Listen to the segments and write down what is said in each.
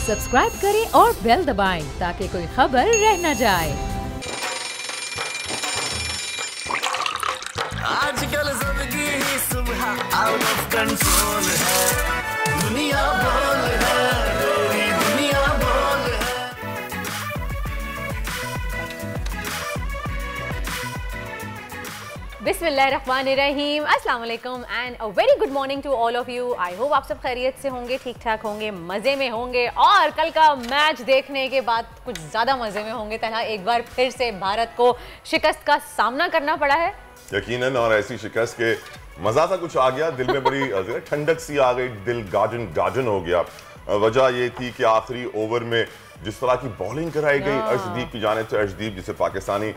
Subscribe करें और bell दबाएं ताकि कोई खबर रह न जाए। आजकल जिंदगी ही सुबह आउट ऑफ कंट्रोल है, दुनिया बोल है, मेरी दुनिया बोल है। बिस्मिल्लाहिर्रहमानिर्रहीम, अस्सलाम वालेकुम and a very good morning to all of you. I hope आप सब खैरियत से होंगे, ठीक ठाक होंगे, मज़े में होंगे और कल का मैच देखने के बाद कुछ ज़्यादा मज़े में होंगे। तरह एक बार फिर से भारत को शिकस्त का सामना करना पड़ा है यकीनन, और ऐसी शिकस्त के मजा सा कुछ आ गया, दिल में बड़ी ठंडक सी आ गई, दिल गाजन हो गया। वजह ये थी कि आखिरी ओवर में जिस तरह की बॉलिंग कराई गई अर्शदीप की जानिब से, अर्शदीप जिसे पाकिस्तानी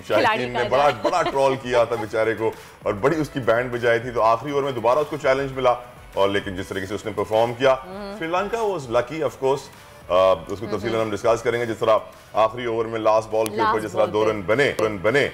शायकीन ने बड़ा ट्रोल किया था बेचारे को और बड़ी उसकी बैंड बजाई थी, तो आखिरी ओवर में दोबारा उसको चैलेंज मिला और लेकिन जिस तरीके से उसने परफॉर्म किया, Sri Lanka was lucky of course. उसको तफसीलन हम डिस्कस करेंगे। जिस तरह आखिरी ओवर में लास्ट बॉल के ऊपर जिस तरह 2 रन बने,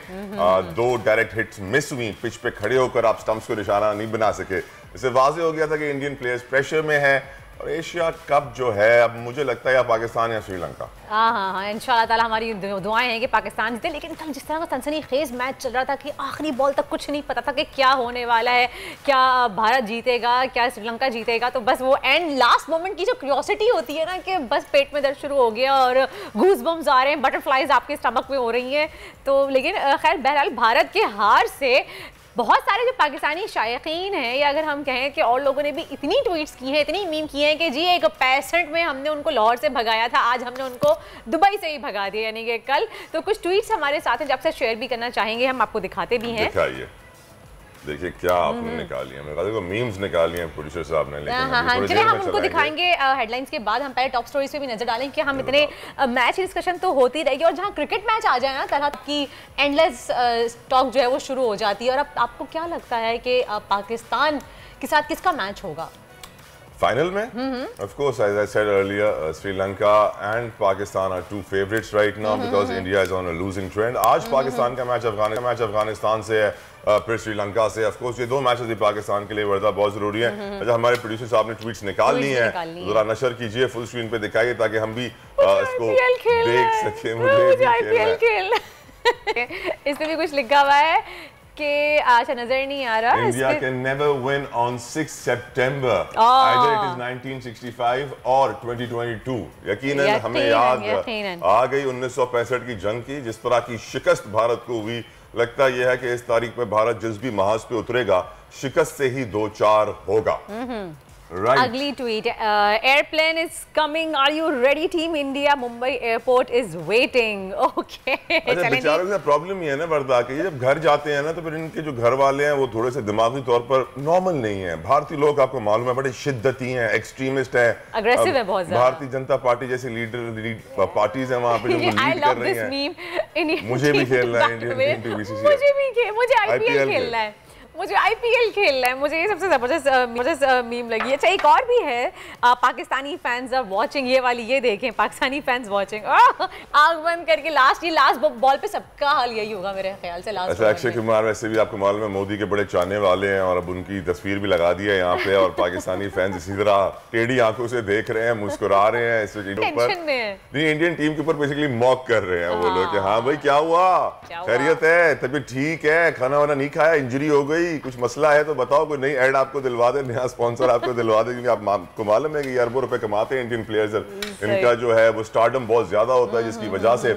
2 डायरेक्ट हिट्स मिस हुई, पिच पे खड़े होकर आप स्टंप्स को निशाना नहीं बना सके। इससे वाज़ेह हो गया था कि इंडियन प्लेयर्स प्रेशर में है और एशिया कप जो है अब मुझे लगता है या पाकिस्तान या श्रीलंका। हाँ, इंशाल्लाह ताला हमारी दुआएं हैं कि पाकिस्तान जीते। लेकिन कल जिस तरह का सनसनीखेज मैच चल रहा था कि आखिरी बॉल तक कुछ नहीं पता था कि क्या होने वाला है, क्या भारत जीतेगा, क्या श्रीलंका जीतेगा, तो बस वो एंड लास्ट मोमेंट की जो क्यूरियोसिटी होती है ना कि बस पेट में दर्द शुरू हो गया और गूज बम्स आ रहे हैं, बटरफ्लाइज आपके स्टमक में हो रही हैं। तो लेकिन खैर बहरहाल भारत के हार से बहुत सारे जो पाकिस्तानी शायकीन हैं या अगर हम कहें कि और लोगों ने भी इतनी ट्वीट्स की हैं, इतनी मीम किए हैं कि जी 65 में हमने उनको लाहौर से भगाया था, आज हमने उनको दुबई से ही भगा दिया। यानी कि कल तो कुछ ट्वीट्स हमारे साथ हैं जो आपसे शेयर भी करना चाहेंगे, हम आपको दिखाते भी हैं। देखिए क्या आपने निकाली है, देखो मीम्स निकाली हैं प्रोड्यूसर साहब ने, लेकिन चलिए हम उनको दिखाएंगे हेडलाइंस के बाद। हम पहले टॉप स्टोरीज पे भी नजर डालें कि हम इतने मैच डिस्कशन तो होती रहेगी और जहां क्रिकेट मैच आ जाए ना तरह की एंडलेस टॉक जो है वो शुरू हो जाती है। और अब आपको क्या लगता है कि पाकिस्तान के साथ किसका मैच होगा फाइनल में? Of course, as I said earlier, Sri Lanka and Pakistan are two favorites right now because India is on a losing trend. आज पाकिस्तान का मैच अफगानिस्तान से है, फिर श्रीलंका से। ऑफ कोर्स ये 2 मैचेस भी पाकिस्तान के लिए वर्दा बहुत जरूरी है। अच्छा, हमारे प्रोड्यूसर साहब ने ट्वीट्स निकाल ली हैं, जरा नशर कीजिए, फुल स्क्रीन पे दिखाइए ताकि हम भी इसको देख सकें। मुझे आईपीएल खेलना इसमें भी कुछ लिखा हुआ है कि अच्छा नजर नहीं आ रहा। India can never win on 6 September. Either it is 1965 और 2022. यकीनन हमें याद आ गई 1965 की जंग की, जिस तरह की शिकस्त भारत को हुई। लगता यह है कि इस तारीख पे भारत जिस भी महाज पे उतरेगा शिकस्त से ही 2-4 होगा। Right. Ugly tweet. Airplane is coming. Are you ready, Team India? Mumbai airport is waiting. Okay. अच्छा, बेचारों के साथ प्रॉब्लम ये है ना वर्दा कि ये जब घर जाते हैं ना तो फिर इनके जो घर वाले हैं वो थोड़े से दिमागी तौर पर नॉर्मल नहीं है। भारतीय लोग आपको मालूम है बड़े शिद्दती हैं, एक्सट्रीमिस्ट हैं, अग्रेसिव है बहुत ज्यादा। भारतीय जनता पार्टी जैसी लीड पार्टीज हैं वहाँ पे जो लीड कर रही हैं। मुझे भी खेलना है इंडियन टीम, मुझे आईपीएल खेलना है, मुझे आईपीएल खेलना है, मुझे ये सबसे जबरदस्त मीम लगी। अच्छा एक और भी है, पाकिस्तानी फैंस आर वाचिंग, ये वाली ये देखें, पाकिस्तानी फैंस वाचिंग, आंख बंद करके लास्ट बॉल पे सबका हाल यही होगा मेरे ख्याल से। लास्ट अच्छा, अक्षय कुमार वैसे भी आपको मालूम है मोदी के बड़े चाहने वाले हैं और अब उनकी तस्वीर भी लगा दी है यहाँ पे और पाकिस्तानी फैंस इसी तरह टेढ़ी आंखों से देख रहे हैं, मुस्कुरा रहे हैं। इस इंडियन टीम के ऊपर बेसिकली मॉक कर रहे हैं वो लोग कि हाँ भाई क्या हुआ, खैरियत है, तबीयत ठीक है, खाना वाना नहीं खाया, इंजरी हो गई, कुछ मसला है तो बताओ, कोई नई ऐड आपको दिलवा दे, नया स्पॉन्सर आपको दिलवा दे, क्योंकि आपको मालूम है कि अरबों रुपए कमाते हैं इंडियन प्लेयर्स। इनका जो है वो स्टारडम बहुत ज्यादा होता है जिसकी वजह से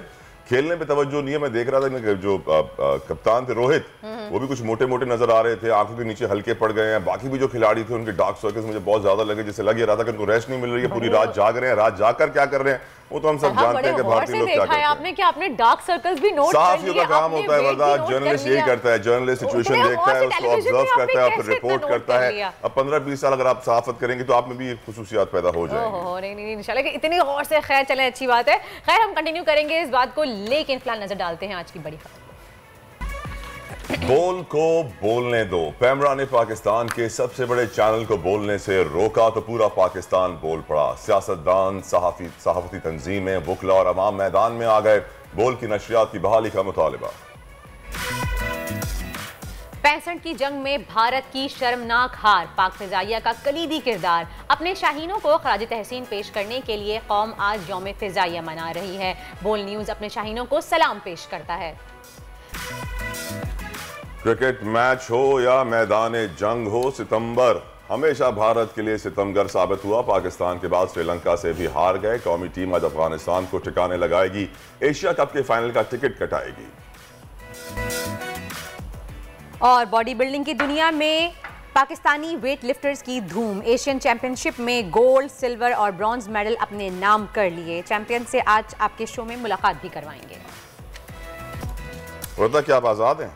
खेलने पे तवज्जो नहीं है। मैं देख रहा था कि जो कप्तान थे रोहित, वो भी कुछ मोटे मोटे नजर आ रहे थे, आंखों के नीचे हल्के पड़ गए हैं। बाकी भी जो खिलाड़ी थे उनके डार्क सर्कल्स मुझे बहुत ज्यादा लगे, जिससे लग रहा था कि उनको रेस्ट नहीं मिल रही है, पूरी रात जाग रहे हैं। रात जाकर क्या कर रहे हैं वो तो हम सब जानते हैं कि भारतीय लोग क्या करते हैं। आपने क्या अपने डार्क सर्कल्स भी नोट कर लिए? साफियों का काम होता है वर्दा, जर्नलिस्ट यही करता है, जर्नलिस्ट सिचुएशन देखता है, उसको ऑब्जर्व करता है और फिर रिपोर्ट करता है। अब 15-20 साल अगर आप सहाफत करेंगे तो आप में भी खुसूसियात पैदा हो जाएंगी। नहीं इंशाल्लाह कि इतनी गौर से। खैर चले, अच्छी बात है। खैर हम कंटिन्यू करेंगे इस बात को, लेकिन फिलहाल नजर डालते हैं आज की बड़ी खबर। बोल को बोलने दो। पैमरा ने पाकिस्तान के सबसे बड़े चैनल को बोलने से रोका तो पूरा पाकिस्तान बोल पड़ा। सियासतदान, सहाफती तंजीमें, वकला और अवाम मैदान में आ गए। बोल की नशरियात की बहाली का मुतालिबा। 65 की जंग में भारत की शर्मनाक हार, पाक फिजाइया का कलीदी किरदार। अपने शाहीनों को खराज तहसीन पेश करने के लिए कौम आज यौम फिजाइया मना रही है। बोल न्यूज अपने शाहीनों को सलाम पेश करता है। क्रिकेट मैच हो या मैदान जंग हो, सितंबर हमेशा भारत के लिए सितमगर साबित हुआ। पाकिस्तान के बाद श्रीलंका से भी हार गए। कौमी टीम आज अफगानिस्तान को ठिकाने लगाएगी, एशिया कप के फाइनल का टिकट कटाएगी। और बॉडी बिल्डिंग की दुनिया में पाकिस्तानी वेट लिफ्टर्स की धूम। एशियन चैंपियनशिप में गोल्ड, सिल्वर और ब्रॉन्ज मेडल अपने नाम कर लिए। चैंपियन से आज आपके शो में मुलाकात भी करवाएंगे। क्या आप आजाद हैं?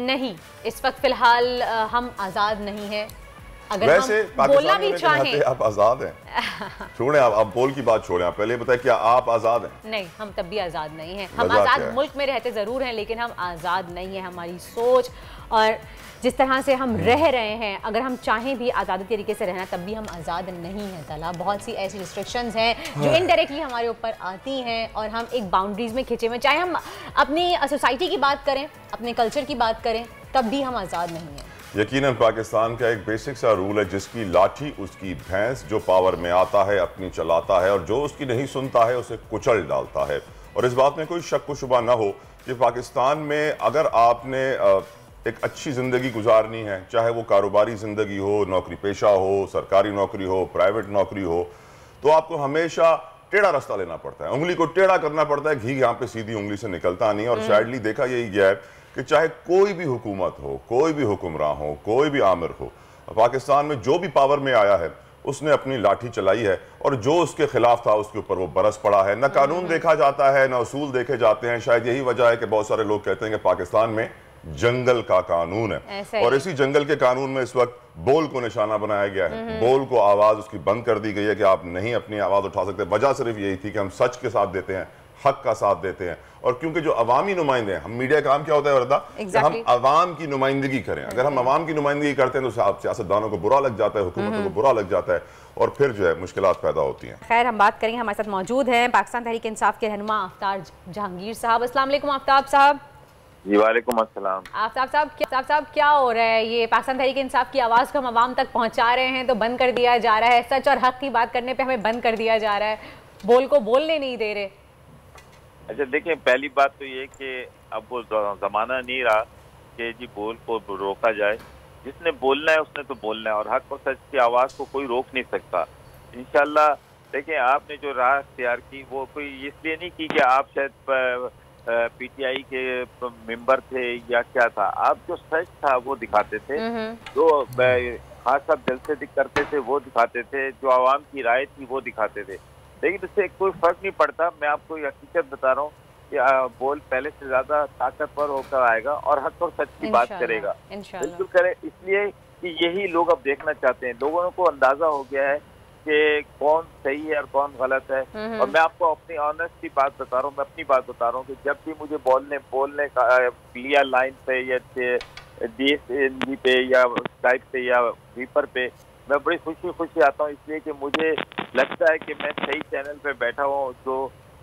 नहीं, इस वक्त फिलहाल हम आजाद नहीं हैं। अगर वैसे हम बोलना भी चाहें आप आजाद हैं। छोड़ें, आप बोल की बात छोड़ें, आप पहले बताएं क्या आप आजाद हैं? नहीं, हम तब भी आजाद नहीं हैं। हम आजाद मुल्क में रहते जरूर हैं, लेकिन हम आजाद नहीं हैं। हमारी सोच और जिस तरह से हम रह रहे हैं, अगर हम चाहें भी आज़ादी तरीके से रहना, तब भी हम आज़ाद नहीं हैं। तला बहुत सी ऐसी रिस्ट्रिक्शंस हैं जो इनडायरेक्टली हमारे ऊपर आती हैं और हम एक बाउंड्रीज में खिंचे हुए, चाहे हम अपनी सोसाइटी की बात करें, अपने कल्चर की बात करें, तब भी हम आज़ाद नहीं हैं। यकीनन पाकिस्तान का एक बेसिक सा रूल है, जिसकी लाठी उसकी भैंस, जो पावर में आता है अपनी चलाता है और जो उसकी नहीं सुनता है उसे कुचल डालता है। और इस बात में कोई शक व शुबा ना हो कि पाकिस्तान में अगर आपने एक अच्छी ज़िंदगी गुजारनी है, चाहे वो कारोबारी ज़िंदगी हो, नौकरी पेशा हो, सरकारी नौकरी हो, प्राइवेट नौकरी हो, तो आपको हमेशा टेढ़ा रास्ता लेना पड़ता है, उंगली को टेढ़ा करना पड़ता है। घी यहाँ पे सीधी उंगली से निकलता नहीं। और शायदली देखा यही गया है कि चाहे कोई भी हुकूमत हो, कोई भी हुक्मरान हो, कोई भी आमिर हो, पाकिस्तान में जो भी पावर में आया है उसने अपनी लाठी चलाई है और जो उसके खिलाफ था उसके ऊपर वो बरस पड़ा है। न कानून देखा जाता है, न उसूल देखे जाते हैं। शायद यही वजह है कि बहुत सारे लोग कहते हैं कि पाकिस्तान में जंगल का कानून है और इसी जंगल के कानून में इस वक्त बोल को निशाना बनाया गया है। बोल को आवाज उसकी बंद कर दी गई है कि आप नहीं अपनी आवाज उठा सकते। वजह सिर्फ यही थी कि हम सच के साथ देते हैं, हक का साथ देते हैं। और क्योंकि जो अवामी नुमाइंदे हैं, हम मीडिया काम क्या होता है वरदा, हम अवाम की नुमाइंदगी करें। अगर हम अवाम की नुमाइंदगी करते हैं तो सियासतदानों को बुरा लग जाता है, हुकूमतों को बुरा लग जाता है और फिर जो है मुश्किलात पैदा होती हैं। खैर, हम बात करेंगे, हमारे साथ मौजूद हैं पाकिस्तान तहरीक इंसाफ के रहनुमा आफ्ताब जहांगीर साहब। अस्सलाम वालेकुम आफ्ताब साहब। जी वालेकुम अस्सलाम। आफ्ताब साहब क्या हो रहा है? ये पाकिस्तान तहरीक इंसाफ की आवाज़ को हम आवाम तक पहुंचा रहे हैं तो बंद कर दिया जा रहा है। सच और हक की बात करने पे हमें बंद कर दिया जा रहा है, बोल को बोलने नहीं दे रहे। अच्छा देखिए, पहली बात तो ये कि अब वो ज़माना नहीं रहा कि जी बोल को रोका जाए। जिसने बोलना है उसने तो बोलना है और हक और सच की आवाज़ को कोई रोक नहीं सकता। इंशाल्लाह देखिए, आपने जो राह इख्तियार की वो कोई इसलिए नहीं की कि आप शायद पीटीआई के मेंबर थे या क्या था। आप जो सच था वो दिखाते थे, जो खास साहब दिल से करते थे वो दिखाते थे, जो आवाम की राय थी वो दिखाते थे। लेकिन इससे कोई फर्क नहीं पड़ता। मैं आपको हकीकत बता रहा हूँ कि बोल पहले से ज्यादा ताकतवर होकर आएगा और हक और सच की बात करेगा, बिल्कुल करे। इसलिए कि यही लोग अब देखना चाहते हैं। लोगों को अंदाजा हो गया है कि कौन सही है और कौन गलत है। और मैं आपको अपनी ऑनेस्ट की बात बता रहा हूँ, मैं अपनी बात बता रहा हूँ कि जब भी मुझे बोलने का लिया लाइन पे या DSNB पे या स्काइप पे या वीपर पे, मैं बड़ी खुशी आता हूँ, इसलिए कि मुझे लगता है कि मैं सही चैनल पे बैठा हूँ जो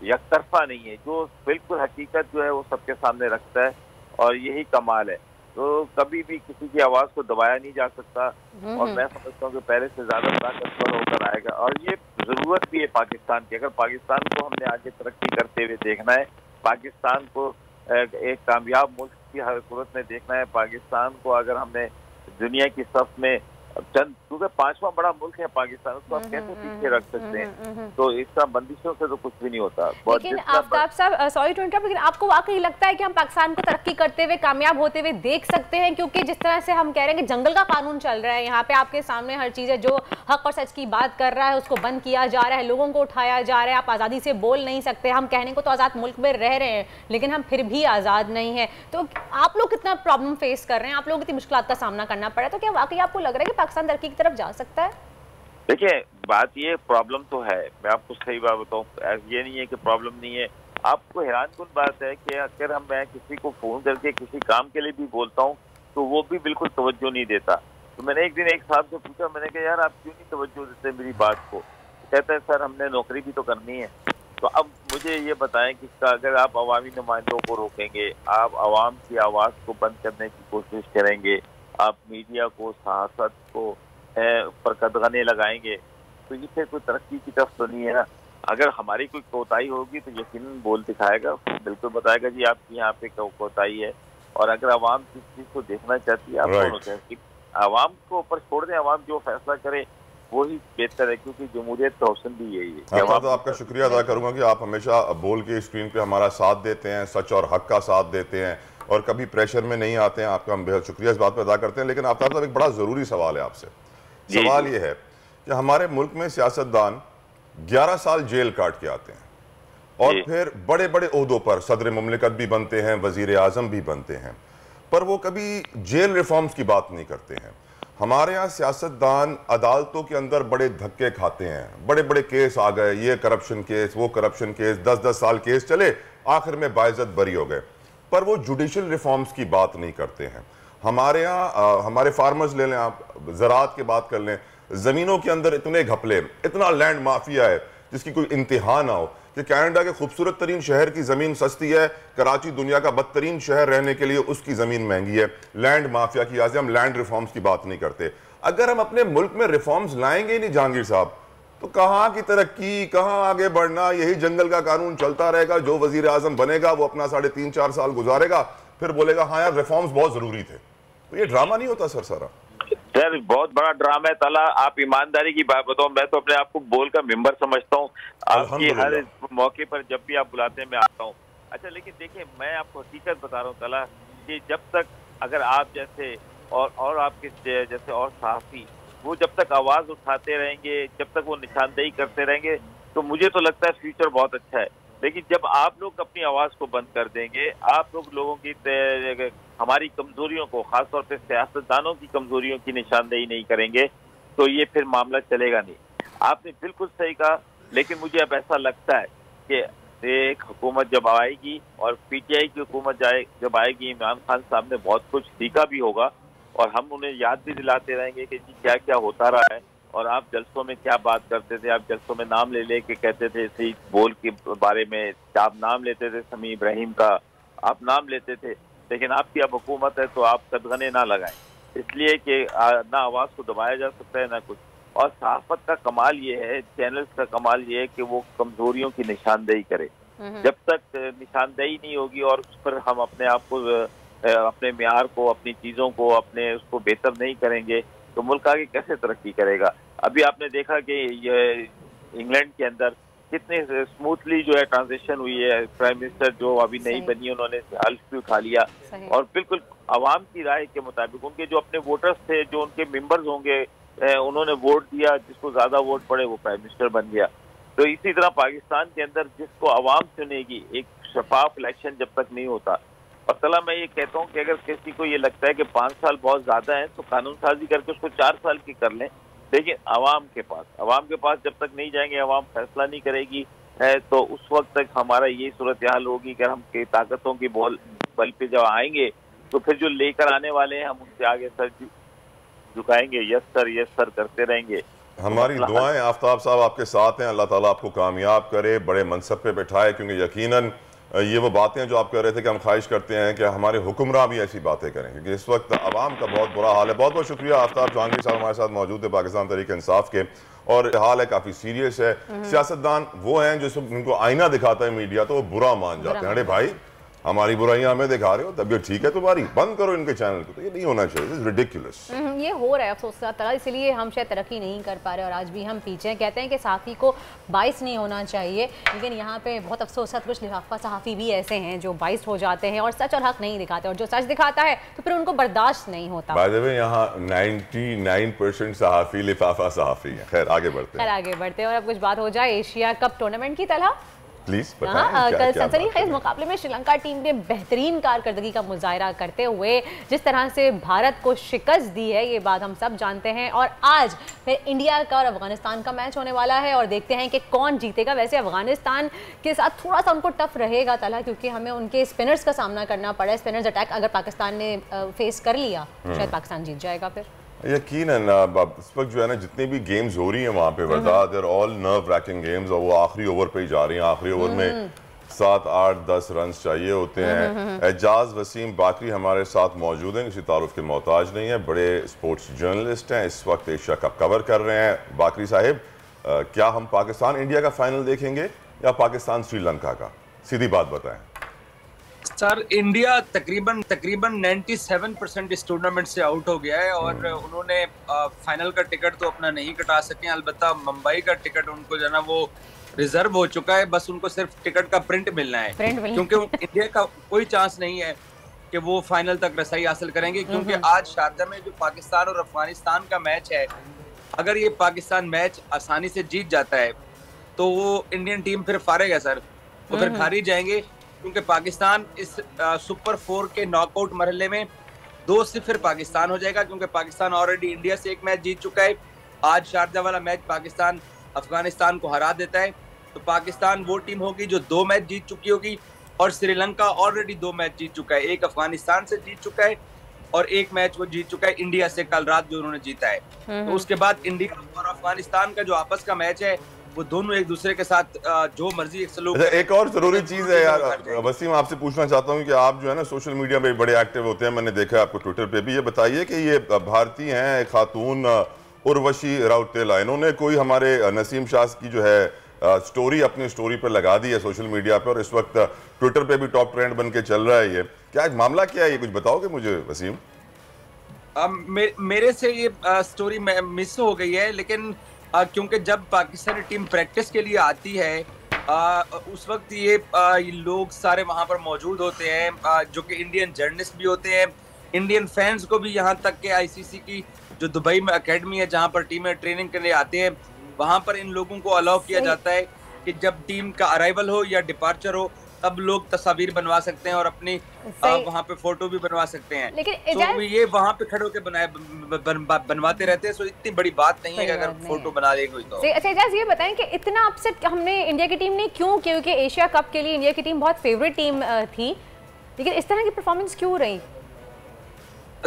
यकतरफा नहीं है, जो बिल्कुल हकीकत जो है वो सबके सामने रखता है और यही कमाल है। तो कभी भी किसी की आवाज़ को दबाया नहीं जा सकता और मैं समझता हूँ कि पहले से ज़्यादा ताकतवर होकर आएगा और ये ज़रूरत भी है पाकिस्तान की। अगर पाकिस्तान को हमने आगे तरक्की करते हुए देखना है, पाकिस्तान को एक कामयाब मुल्क की सूरत में देखना है, पाकिस्तान को अगर हमने दुनिया की सफ में क्योंकि 5वां बड़ा मुल्क है पाकिस्तान, उसको आप कैसे पीछे रख सकते हैं? तो इस तरह बंदिशों से तो कुछ भी नहीं होता। लेकिन आफ्ताब साहब, सॉरी टू इंटरप्ट, लेकिन आपको वाकई लगता है कि हम पाकिस्तान को तरक्की करते हुए, कामयाब होते हुए देख सकते हैं? क्योंकि जिस तरह से हम कह रहे हैं कि जंगल का कानून चल रहा है, यहाँ पे आपके सामने हर चीज़ है, जो हक और सच की बात कर रहा है उसको बंद किया जा रहा है, लोगों को उठाया जा रहा है। आप आज़ादी से बोल नहीं सकते। हम कहने को तो आज़ाद मुल्क में रह रहे हैं, लेकिन हम फिर भी आज़ाद नहीं है। तो आप लोग कितना प्रॉब्लम फेस कर रहे हैं, आप लोग कितनी मुश्किलात का सामना करना पड़ा, तो क्या वाकई आपको लग रहा है कि पाकिस्तान तरक्की की तरफ जा सकता है? देखिए, बात ये प्रॉब्लम तो है, मैं आपको सही बात बताऊं, ये नहीं है कि प्रॉब्लम नहीं है। आपको हैरानकुन बात है कि अगर मैं किसी को फोन करके किसी काम के लिए भी बोलता हूं तो वो भी बिल्कुल तवज्जो नहीं देता। तो मैंने एक दिन एक साहब से पूछा, मैंने कहा यार आप क्यों नहीं तवज्जो देते मेरी बात को? कहता है सर हमने नौकरी भी तो करनी है। तो अब मुझे ये बताएं कि अगर आप अवामी नुमाइंदों को रोकेंगे, आप आवाम की आवाज़ को बंद करने की कोशिश करेंगे, आप मीडिया को, सहाफ़त को पर कदगने लगाएंगे, तो ये फिर कोई तरक्की की तरफ तो नहीं है ना। अगर हमारी कोई कोताही होगी तो यकीनन बोल दिखाएगा, बिल्कुल बताएगा जी आपकी यहाँ पे कोताही है। और अगर आवाम किस चीज़ को देखना चाहती है, आप दोनों कहते आवाम को ऊपर छोड़ दें, आवाम जो फैसला करे वही बेहतर है, क्योंकि जमहूरियत का हुस्न भी यही है। तो आपका शुक्रिया अदा करूंगा कि आप हमेशा बोल के स्क्रीन पे हमारा साथ देते हैं, सच और हक का साथ देते हैं और कभी प्रेशर में नहीं आते हैं। आपका हम बेहद शुक्रिया इस बात पर अदा करते हैं। लेकिन आफ्ताब साहब, एक बड़ा ज़रूरी सवाल है आपसे। सवाल ये है कि हमारे मुल्क में सियासतदान 11 साल जेल काट के आते हैं और फिर बड़े बड़े ओहदों पर सदर मुमलिकत भी बनते हैं, वजीर आज़म भी बनते हैं, पर वो कभी जेल रिफॉर्म्स की बात नहीं करते हैं। हमारे यहाँ सियासतदान अदालतों के अंदर बड़े धक्के खाते हैं, बड़े बड़े केस आ गए, ये करप्शन केस, वो करप्शन केस, 10-10 साल केस चले, आखिर में बाइज्जत बरी हो गए, पर वो जुडिशल रिफॉर्म्स की बात नहीं करते हैं। हमारे यहाँ हमारे फार्मर्स ले लें, आप ज़राअत की बात कर लें, ज़मीनों के अंदर इतने घपले, इतना लैंड माफिया है जिसकी कोई इंतहा ना हो कि कनाडा के खूबसूरत तरीन शहर की ज़मीन सस्ती है, कराची दुनिया का बदतरीन शहर रहने के लिए उसकी ज़मीन महंगी है। लैंड माफिया की वजह से हम लैंड रिफॉर्म्स की बात नहीं करते। अगर हम अपने मुल्क में रिफॉर्म्स लाएंगे नहीं जहांगीर साहब, तो कहाँ की तरक्की, कहाँ आगे बढ़ना, यही जंगल का कानून चलता रहेगा। जो वजीर आजम बनेगा वो अपना 3.5-4 साल गुजारेगा, फिर बोलेगा हाँ यार रिफॉर्म्स बहुत ज़रूरी थे। तो ये ड्रामा नहीं होता सर सारा? सर बहुत बड़ा ड्रामा है तला। आप ईमानदारी की बात बताओ, मैं तो अपने आप को बोल का मेंबर समझता हूँ। आपकी हर मौके पर जब भी आप बुलाते हैं मैं आता हूँ। अच्छा, लेकिन देखिए मैं आपको हकीकत बता रहा हूँ तला, कि जब तक अगर आप जैसे और आपके जैसे और सहाफ़ी वो जब तक आवाज़ उठाते रहेंगे, जब तक वो निशानदेही करते रहेंगे, तो मुझे तो लगता है फ्यूचर बहुत अच्छा है। लेकिन जब आप लोग अपनी आवाज़ को बंद कर देंगे, आप लोग लोगों की हमारी कमजोरियों को, खासतौर पे सियासतदानों की कमजोरियों की निशानदेही नहीं करेंगे, तो ये फिर मामला चलेगा नहीं। आपने बिल्कुल सही कहा, लेकिन मुझे अब ऐसा लगता है कि एक हुकूमत जब आएगी और पीटीआई की हुकूमत जब आएगी, इमरान खान साहब ने बहुत कुछ सीखा भी होगा और हम उन्हें याद भी दिलाते रहेंगे कि जी क्या क्या होता रहा है और आप जलसों में क्या बात करते थे। आप जलसों में नाम ले के कहते थे, इसी बोल के बारे में आप नाम लेते थे, समी इब्राहिम का आप नाम लेते थे, लेकिन आपकी अब हुकूमत है तो आप कदगने ना लगाएं, इसलिए कि ना आवाज़ को दबाया जा सकता है ना कुछ। और सहाफ़त का कमाल ये है, चैनल्स का कमाल ये है कि वो कमजोरियों की निशानदेही करे। जब तक निशानदेही नहीं होगी और उस पर हम अपने आप को, अपने म्यार को, अपनी चीज़ों को, अपने उसको बेहतर नहीं करेंगे, तो मुल्क आगे कैसे तरक्की करेगा। अभी आपने देखा कि ये इंग्लैंड के अंदर कितने स्मूथली जो है ट्रांजिशन हुई है। प्राइम मिनिस्टर जो अभी नई बनी उन्होंने हल्फ भी उठा लिया और बिल्कुल आवाम की राय के मुताबिक उनके जो अपने वोटर्स थे, जो उनके मेंबर्स होंगे, उन्होंने वोट दिया, जिसको ज्यादा वोट पड़े वो प्राइम मिनिस्टर बन गया। तो इसी तरह पाकिस्तान के अंदर जिसको आवाम चुनेगी, एक शफाफ इलेक्शन जब तक नहीं होता। और तला मैं ये कहता हूँ कि अगर किसी को ये लगता है कि 5 साल बहुत ज्यादा है तो कानून साजी करके उसको 4 साल की कर लें, लेकिन आवाम के पास जब तक नहीं जाएंगे, आवाम फैसला नहीं करेगी है, तो उस वक्त तक हमारा ये सूरत हाल होगी कि हम ताकतों की बल पे जब आएंगे तो फिर जो लेकर आने वाले हैं हम उनसे आगे सर झुकाएंगे, यस सर करते रहेंगे। हमारी दुआएं आफ्ताब साहब आपके साथ हैं, अल्लाह ताला आपको कामयाब करे, बड़े मनसब पे बैठाए, क्योंकि यकीनन ये वो बातें जो आप कह रहे थे कि हम ख्वाहिश करते हैं कि हमारे हुक्मरान भी ऐसी बातें करें, क्योंकि इस वक्त आवाम का बहुत बुरा हाल है। बहुत बहुत शुक्रिया आफ्ताब जहांगीर साहब हमारे साथ मौजूद है पाकिस्तान तहरीक इंसाफ के, और हाल है काफ़ी सीरियस है। सियासतदान वो हैं जो उनको आईना दिखाता है मीडिया तो वो बुरा मान जाते हैं। अरे भाई हमारी बुराइयां हमें दिखा रहे हो, तबीयत ठीक है तुम्हारी, बंद करो इनके चैनल को। तो ये नहीं होना चाहिए, इट्स रिडिकुलस। ये हो रहा है अफसोस का तरह, इसलिए हम शायद तरक्की नहीं कर पा रहे और आज भी हम पीछे हैं। कहते हैं कि सहाफ़ी को बाइस नहीं होना चाहिए, लेकिन यहाँ पे बहुत अफसोस है कुछ लिफाफा सहाफ़ी भी ऐसे हैं जो बाइस हो जाते हैं और सच और हक नहीं दिखाते, और जो सच दिखाता है तो फिर उनको बर्दाश्त नहीं होता। बाय द वे यहाँ 99% सहाफ़ी लिफाफा सहाफ़ी है। खैर आगे बढ़ते हैं और अब कुछ बात हो जाए एशिया कप टूर्नामेंट की तरह। प्लीज कल सनसनीखेज मुकाबले में श्रीलंका टीम ने बेहतरीन कारकर्दगी का मुजाहरा करते हुए जिस तरह से भारत को शिकस्त दी है, ये बात हम सब जानते हैं। और आज फिर इंडिया का और अफगानिस्तान का मैच होने वाला है और देखते हैं कि कौन जीतेगा। वैसे अफगानिस्तान के साथ थोड़ा सा उनको टफ रहेगा तला, क्योंकि हमें उनके स्पिनर्स का सामना करना पड़ा है। स्पिनर्स अटैक अगर पाकिस्तान ने फेस कर लिया शायद पाकिस्तान जीत जाएगा फिर। यकीनन इस वक्त जो है ना जितनी भी गेम्स हो रही हैं वहाँ पे वरदा, there all nerve racking games, और वो आखिरी ओवर पे ही जा रही हैं। आखिरी ओवर में 7, 8, 10 रन चाहिए होते हैं। एजाज वसीम बाकरी हमारे साथ मौजूद हैं, किसी तारुफ के मोहताज नहीं है, बड़े स्पोर्ट्स जर्नलिस्ट हैं, इस वक्त एशिया कप कवर कर रहे हैं। बाकरी साहिब, क्या हम पाकिस्तान इंडिया का फाइनल देखेंगे या पाकिस्तान श्रीलंका का? सीधी बात बताएं सर। इंडिया तकरीबन 97% इस टूर्नामेंट से आउट हो गया है और उन्होंने फाइनल का टिकट तो अपना नहीं कटा सके। अलबत्ता मुंबई का टिकट उनको जो है ना वो रिजर्व हो चुका है, बस उनको सिर्फ टिकट का प्रिंट मिलना है, क्योंकि इंडिया का कोई चांस नहीं है कि वो फाइनल तक रसाई हासिल करेंगे, क्योंकि आज शारजा में जो पाकिस्तान और अफगानिस्तान का मैच है, अगर ये पाकिस्तान मैच आसानी से जीत जाता है तो वो इंडियन टीम फिर फारेग है सर, वो फिर हार ही जाएंगे, क्योंकि पाकिस्तान इस सुपर 4 के नॉकआउट मरहले में 2-0 पाकिस्तान हो जाएगा, क्योंकि पाकिस्तान ऑलरेडी इंडिया से एक मैच जीत चुका है। आज शारजा वाला मैच पाकिस्तान अफगानिस्तान को हरा देता है तो पाकिस्तान वो टीम होगी जो 2 मैच जीत चुकी होगी, और श्रीलंका ऑलरेडी 2 मैच जीत चुका है, एक अफगानिस्तान से जीत चुका है और एक मैच वो जीत चुका है इंडिया से कल रात जो उन्होंने जीता है। तो उसके बाद इंडिया और अफगानिस्तान का जो आपस का मैच है वो दोनों एक दूसरे के साथ जो मर्जी एक सलूक। एक और जरूरी चीज है यार वसीम, आपसे पूछना चाहता हूँ कि आप जो है ना सोशल मीडिया में बड़े एक्टिव होते हैं, मैंने देखा आपको ट्विटर पे भी। ये बताइए कि ये भारतीय हैं खातून उर्वशी राउतेला, इन्होंने कोई हमारे नसीम शाह की जो है स्टोरी अपनी स्टोरी पर लगा दी है सोशल मीडिया पर, और इस वक्त ट्विटर पे भी टॉप ट्रेंड बन के चल रहा है। ये क्या मामला क्या है, ये कुछ बताओगे मुझे वसीम? मेरे से ये स्टोरी मिस हो गई है, लेकिन क्योंकि जब पाकिस्तानी टीम प्रैक्टिस के लिए आती है उस वक्त ये लोग सारे वहाँ पर मौजूद होते हैं, जो कि इंडियन जर्नलिस्ट भी होते हैं, इंडियन फैंस को भी, यहाँ तक कि आईसीसी की जो दुबई में एकेडमी है जहाँ पर टीमें ट्रेनिंग करने आते हैं, वहाँ पर इन लोगों को अलाउ किया जाता है कि जब टीम का अराइवल हो या डिपार्चर हो तब लोग तस्वीर बनवा सकते हैं और अपनी वहाँ पे फोटो भी बनवा सकते हैं। लेकिन तो ये वहाँ पे खड़े होकर बनवाते रहते हैं, सो इतनी बड़ी बात नहीं है कि अगर फोटो बना दे कोई तो। अच्छा इजाज़, ये बताएं कि इतना अपसेट हमने इंडिया की टीम ने क्यों, क्योंकि एशिया कप के लिए इंडिया की टीम बहुत फेवरेट टीम थी, लेकिन इस तरह की परफॉर्मेंस क्यों रही?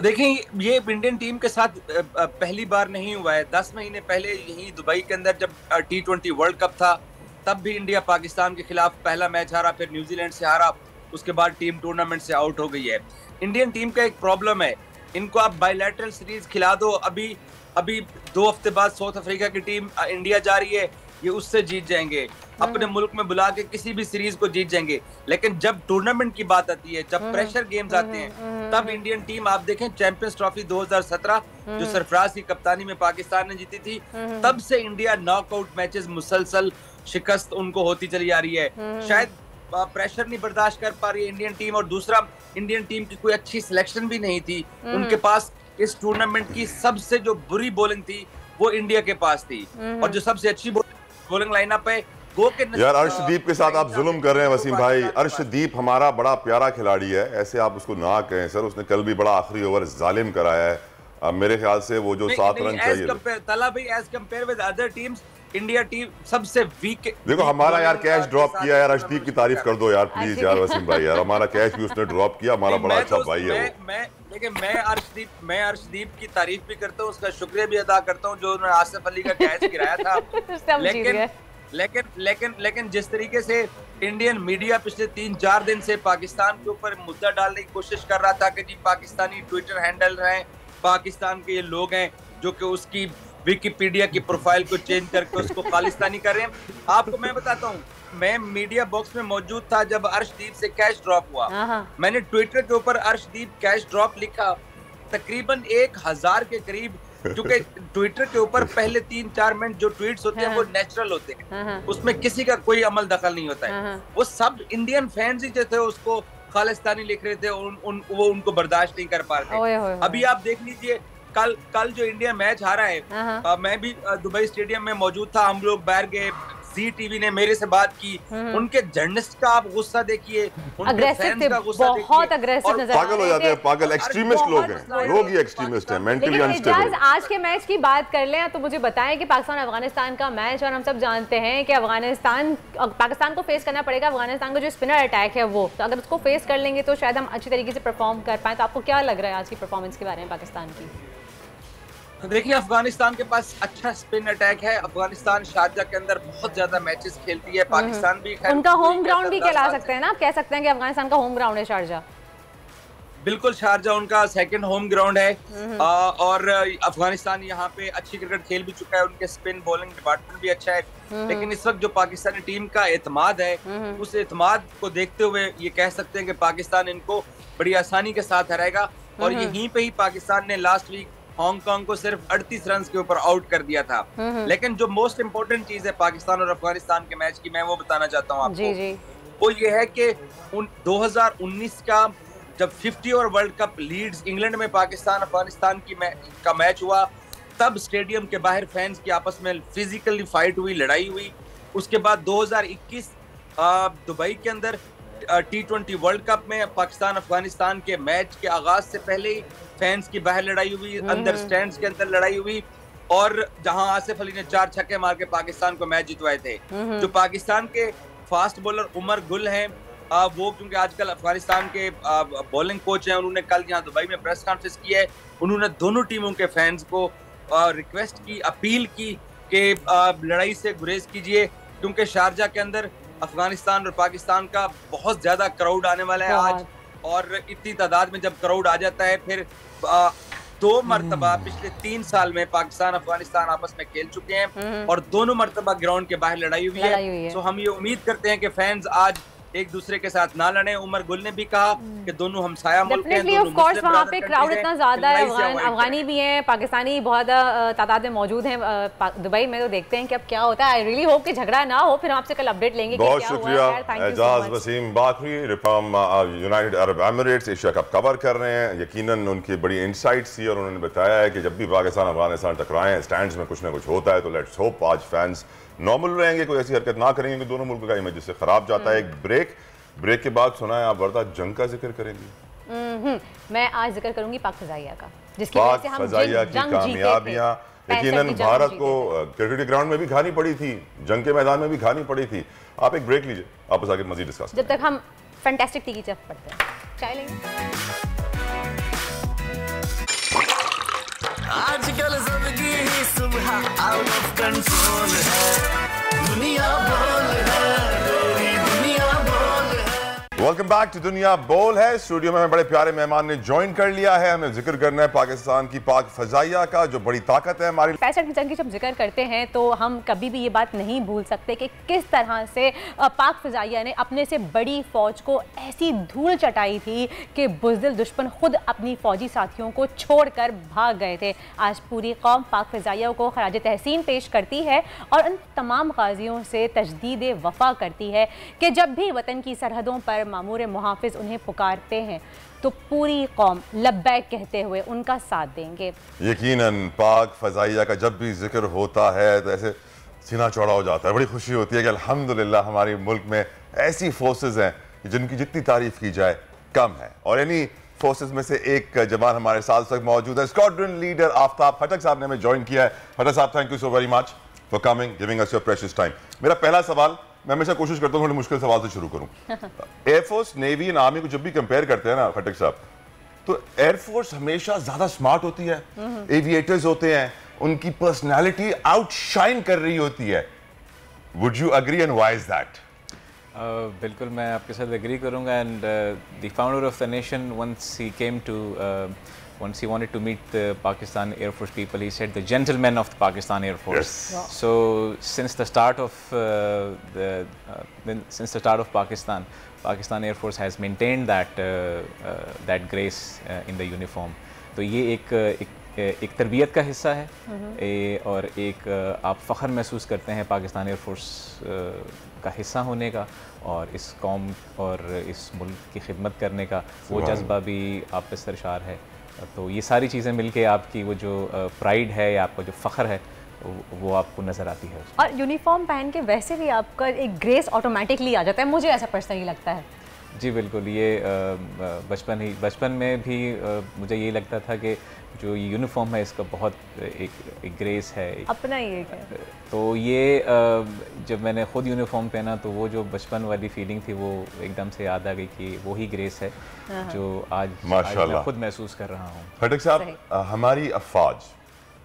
देखिए, ये इंडियन टीम के साथ पहली बार नहीं हुआ है। 10 महीने पहले यही दुबई के अंदर जब T20 वर्ल्ड कप था तब भी इंडिया पाकिस्तान के खिलाफ पहला मैच हारा, फिर न्यूजीलैंड से हारा, उसके बाद टीम टूर्नामेंट से आउट हो गई है। इंडियन टीम का एक प्रॉब्लम है, इनको आप बायलैटरल सीरीज खिला दो, अभी 2 हफ्ते बाद साउथ अफ्रीका की टीम इंडिया जा रही है, ये उससे जीत जाएंगे, अपने मुल्क में बुला के किसी भी सीरीज को जीत जाएंगे। लेकिन जब टूर्नामेंट की बात आती है, जब प्रेशर गेम्स आते हैं, तब इंडियन टीम आप देखें चैंपियंस ट्रॉफी 2017 जो सरफराज की कप्तानी में पाकिस्तान ने जीती थी, तब से इंडिया नॉकआउट मैचेस मुसलसल शिकस्त उनको होती चली आ रही है। शायद प्रेशर नहीं बर्दाश्त कर पा रही है इंडियन टीम, और दूसरा इंडियन टीम की कोई अच्छी सिलेक्शन भी नहीं थी। उनके पास इस टूर्नामेंट की सबसे जो बुरी बॉलिंग थी वो इंडिया के पास थी, और जो सबसे अच्छी बॉलिंग लाइनअप है यार अर्शदीप के साथ आप जुल्म कर रहे हैं वसीम भाई। अर्शदीप हमारा बड़ा प्यारा खिलाड़ी है, ऐसे आप उसको ना कहें सर, उसने कल भी बड़ा आखिरी ओवर जालिम कराया है। अब मेरे ख्याल से वो जो 7 रन चाहिए, तला भाई as compared with other teams India team सबसे वीक। देखो हमारा यार कैच ड्रॉप किया यार, अर्शदीप की तारीफ कर दो यार प्लीज यार वसीम भाई, यार हमारा कैच भी उसने ड्रॉप किया, हमारा बड़ा अच्छा भाई है वो। मैं अर्शदीप की तारीफ भी करता हूँ, उसका शुक्रिया भी अदा करता हूँ जो उन्होंने आसिफ अली का कैच गिराया था। लेकिन जिस तरीके से इंडियन मीडिया पिछले 3-4 दिन से पाकिस्तान के ऊपर मुद्दा डालने की कोशिश कर रहा था कि जी पाकिस्तानी ट्विटर हैंडल हैं, पाकिस्तान के ये लोग हैं जो कि उसकी विकिपीडिया की प्रोफाइल को चेंज करके उसको खालिस्तानी कर रहे हैं। आपको मैं बताता हूँ, मैं मीडिया बॉक्स में मौजूद था जब अर्शदीप से कैच ड्रॉप हुआ। मैंने ट्विटर के ऊपर अर्शदीप कैच ड्रॉप लिखा, तकरीबन 1000 के करीब, क्योंकि ट्विटर के ऊपर पहले 3-4 मिनट जो ट्वीट्स होते हैं वो नेचुरल होते हैं, उसमें किसी का कोई अमल दखल नहीं होता है। वो सब इंडियन फैंस ही जो थे उसको खालिस्तानी लिख रहे थे, वो उनको बर्दाश्त नहीं कर पा रहे थे। अभी आप देख लीजिए, कल जो इंडिया मैच हारा है, मैं भी दुबई स्टेडियम में मौजूद था, हम लोग बाहर गए, जी टीवी ने मेरे से बात की, उनके जर्नलिस्ट का आप गुस्सा देखिए, उनके फैंस का गुस्सा देखिए, बहुत अग्रेसिव नजर पागल हो जाते हैं, पागल एक्सट्रीमिस्ट लोग हैं, लोग ही एक्सट्रीमिस्ट हैं, मेंटली अनस्टेबल। आज के मैच की बात कर लें तो मुझे बताएं कि पाकिस्तान अफगानिस्तान का मैच, और हम सब जानते हैं कि पाकिस्तान को फेस करना पड़ेगा अफगानिस्तान का जो स्पिनर अटैक है वो, तो अगर उसको फेस कर लेंगे तो शायद हम अच्छी तरीके से परफॉर्म कर पाए। तो आपको क्या लग रहा है आज की परफॉर्मेंस के बारे में पाकिस्तान की? देखिए अफगानिस्तान के पास अच्छा स्पिन अटैक है। अफगानिस्तान शारजा के अंदर बहुत ज्यादा मैचेस खेलती है। पाकिस्तान भी उनका होम ग्राउंड भी कहला सकते हैं ना, कह सकते हैं कि अफगानिस्तान का होम ग्राउंड है शारजा। बिल्कुल, शारजा उनका सेकंड होम ग्राउंड है। और अफगानिस्तान यहाँ पे अच्छी क्रिकेट खेल भी चुका है। उनके स्पिन बॉलिंग डिपार्टमेंट भी अच्छा है। लेकिन इस वक्त जो पाकिस्तानी टीम का एतमाद है, उस एतमाद को देखते हुए ये कह सकते हैं कि पाकिस्तान इनको बड़ी आसानी के साथ हराएगा। और यहीं पे ही पाकिस्तान ने लास्ट वीक हांगकांग को सिर्फ 38 रन के ऊपर आउट कर दिया था। लेकिन जो मोस्ट इम्पोर्टेंट चीज है पाकिस्तान और अफगानिस्तान के मैच की, मैं वो बताना चाहता हूँ आपको। वो ये है कि 2019 का जब 50 over world cup Leeds England में पाकिस्तान अफगानिस्तान का मैच हुआ, तब स्टेडियम के बाहर फैंस की आपस में फिजिकली फाइट हुई, लड़ाई हुई। उसके बाद 2021 दुबई के अंदर T20 वर्ल्ड कप में पाकिस्तान अफगानिस्तान के मैच के आगाज से पहले ही फैंस की बाहर लड़ाई हुई, अंदर स्टैंड्स के अंदर लड़ाई हुई। और जहां आसिफ अली ने 4 छक्के मार के पाकिस्तान को मैच जितवाए थे। जो पाकिस्तान के फास्ट बॉलर उमर गुल हैं, वो क्योंकि आजकल अफगानिस्तान के बॉलिंग कोच हैं, उन्होंने कल यहाँ दुबई में प्रेस कॉन्फ्रेंस की है। उन्होंने दोनों टीमों के फैंस को रिक्वेस्ट की, अपील की कि लड़ाई से गुरेज कीजिए, क्योंकि शारजा के अंदर अफगानिस्तान और पाकिस्तान का बहुत ज्यादा क्राउड आने वाला है आज। और इतनी तादाद में जब क्राउड आ जाता है, फिर 2 मरतबा पिछले 3 साल में पाकिस्तान अफगानिस्तान आपस में खेल चुके हैं और दोनों मरतबा ग्राउंड के बाहर लड़ाई हुई है। तो हम ये उम्मीद करते हैं कि फैंस आज एक दूसरे के साथ ना लड़े। उमर गुल ने भी कहा कि दोनों हमसाया मुल्क हैं, दोनों ऑफ कोर्स वहाँ पे क्राउड इतना ज्यादा है, अफगानी भी हैं, पाकिस्तानी बहुत तादाद में मौजूद हैं दुबई में। तो देखते हैं कि अब क्या होता है। आई रियली होप कि झगड़ा ना हो, फिर आपसे कल अपडेट लेंगे। बहुत शुक्रिया एजाज वसीम बाकरी from United Arab Emirates, Asia cup cover कर रहे हैं। यकीनन उनकी बड़ी इनसाइट्स थी और उन्होंने बताया है कि जब भी पाकिस्तान अफगानिस्तान टकराएं, स्टैंड्स में कुछ ना कुछ होता है। तो लेट्स होप आज फैंस नॉर्मल रहेंगे, कोई ऐसी हरकत ना करेंगे कि दोनों मुल्क का इमेज जिससे खराब जाता है। एक ब्रेक के बाद सुना है आप वर्दा जंग का जिक्र करेंगी। मैं आज जिक्र करूंगी पाक फजाइया का, जिसकी वजह से हम जंग कामयाबियां यकीनन भारत को क्रिकेट ग्राउंड में भी खानी पड़ी थी, जंग के मैदान में भी खानी पड़ी थी। आप एक ब्रेक लीजिए, आपस आगे मजीद डिस्कस। जब तक हम फैंटास्टिक टी की तरफ पढ़ते हैं, चाय लेंगे। आजकल जिंदगी ही सुबह आउट ऑफ कंट्रोल है, दुनिया बोल है, दुनिया बोल है। वेलकम बैक टू दुनिया बोल है। स्टूडियो में हमें बड़े प्यारे मेहमान ने ज्वाइन कर लिया है। हमें जिक्र करना है पाकिस्तान की पाक फजाइया का, जो बड़ी ताकत है हमारी। 65 की जंग की जब जिक्र करते हैं तो हम कभी भी ये बात नहीं भूल सकते कि किस तरह से पाक फजाइया ने अपने से बड़ी फौज को ऐसी धूल चटाई थी कि बुज़दिल दुश्मन खुद अपनी फौजी साथियों को छोड़कर भाग गए थे। आज पूरी कौम पाक फजाइया को खराज तहसीन पेश करती है और उन तमाम गाजियों से तजदीद वफा करती है कि जब भी वतन की सरहदों पर मामूर मुहाफिज उन्हें पुकारते हैं तो पूरी कौम लब्बैक कहते हुए उनका साथ देंगे। यकीनन पाक फजाइया का जब भी जिक्र होता है तो ऐसे सीना चौड़ा हो जाता है, बड़ी खुशी होती है कि अल्हम्दुलिल्लाह हमारे मुल्क में ऐसी फोर्सेस हैं जिनकी जितनी तारीफ की जाए कम है। और इन्हीं फोर्सेस में से एक जवान हमारे साथ तक मौजूद है, स्क्वाड्रन लीडर आफ्ताब खटक साहब ने हमें ज्वाइन किया है। खटक साहब, thank you so very much for coming, giving us your precious time. मेरा पहला सवाल, मैं हमेशा कोशिश करता हूँ थोड़ी मुश्किल सवाल से शुरू करूँ। एयरफोर्स, नेवी एंड आर्मी को जब भी कंपेयर करते हैं ना खटक साहब, तो एयरफोर्स हमेशा ज्यादा स्मार्ट होती है, एविएटर्स होते हैं, उनकी पर्सनालिटी आउटशाइन कर रही होती है। Would you agree and why is that? बिल्कुल, मैं आपके साथ एग्री करूंगा। And the founder of the nation, once he wanted to meet the Pakistan Air Force people, he said the gentlemen of the Pakistan Air Force. Yes. Wow. So since the start of Pakistan Air Force has maintained that grace in the uniform. तो ये एक तरबियत का हिस्सा है और एक आप फ़ख्र महसूस करते हैं पाकिस्तान एयर फोर्स का हिस्सा होने का और इस कौम और इस मुल्क की खिदमत करने का, वो जज्बा भी आप पे सरशार है। तो ये सारी चीज़ें मिलके आपकी वो जो प्राइड है या आपका जो फ़ख्र है वो आपको नज़र आती है। और यूनिफॉर्म पहन के वैसे भी आपका एक ग्रेस ऑटोमेटिकली आ जाता है, मुझे ऐसा पर्सनली लगता है। जी बिल्कुल, ये बचपन में भी मुझे ये लगता था कि जो यूनिफॉर्म है इसका बहुत एक ग्रेस है, अपना ही एक है। तो ये जब मैंने खुद यूनिफॉर्म पहना तो वो जो बचपन वाली फीलिंग थी वो एकदम से याद आ गई कि वो ही ग्रेस है जो आज मैं खुद महसूस कर रहा हूँ। खटक साहब, हमारी अफवाज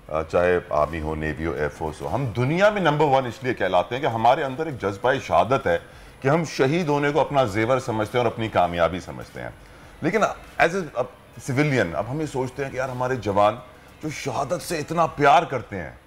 चाहे आर्मी हो, नेवी हो, एयरफोर्स हो, हम दुनिया में नंबर 1 इसलिए कहलाते हैं कि हमारे अंदर एक जज्बा शहादत है कि हम शहीद होने को अपना जेवर समझते हैं और अपनी कामयाबी समझते हैं। लेकिन एज ए सिविलियन अब हम ये सोचते हैं कि यार हमारे जवान जो शहादत से इतना प्यार करते हैं,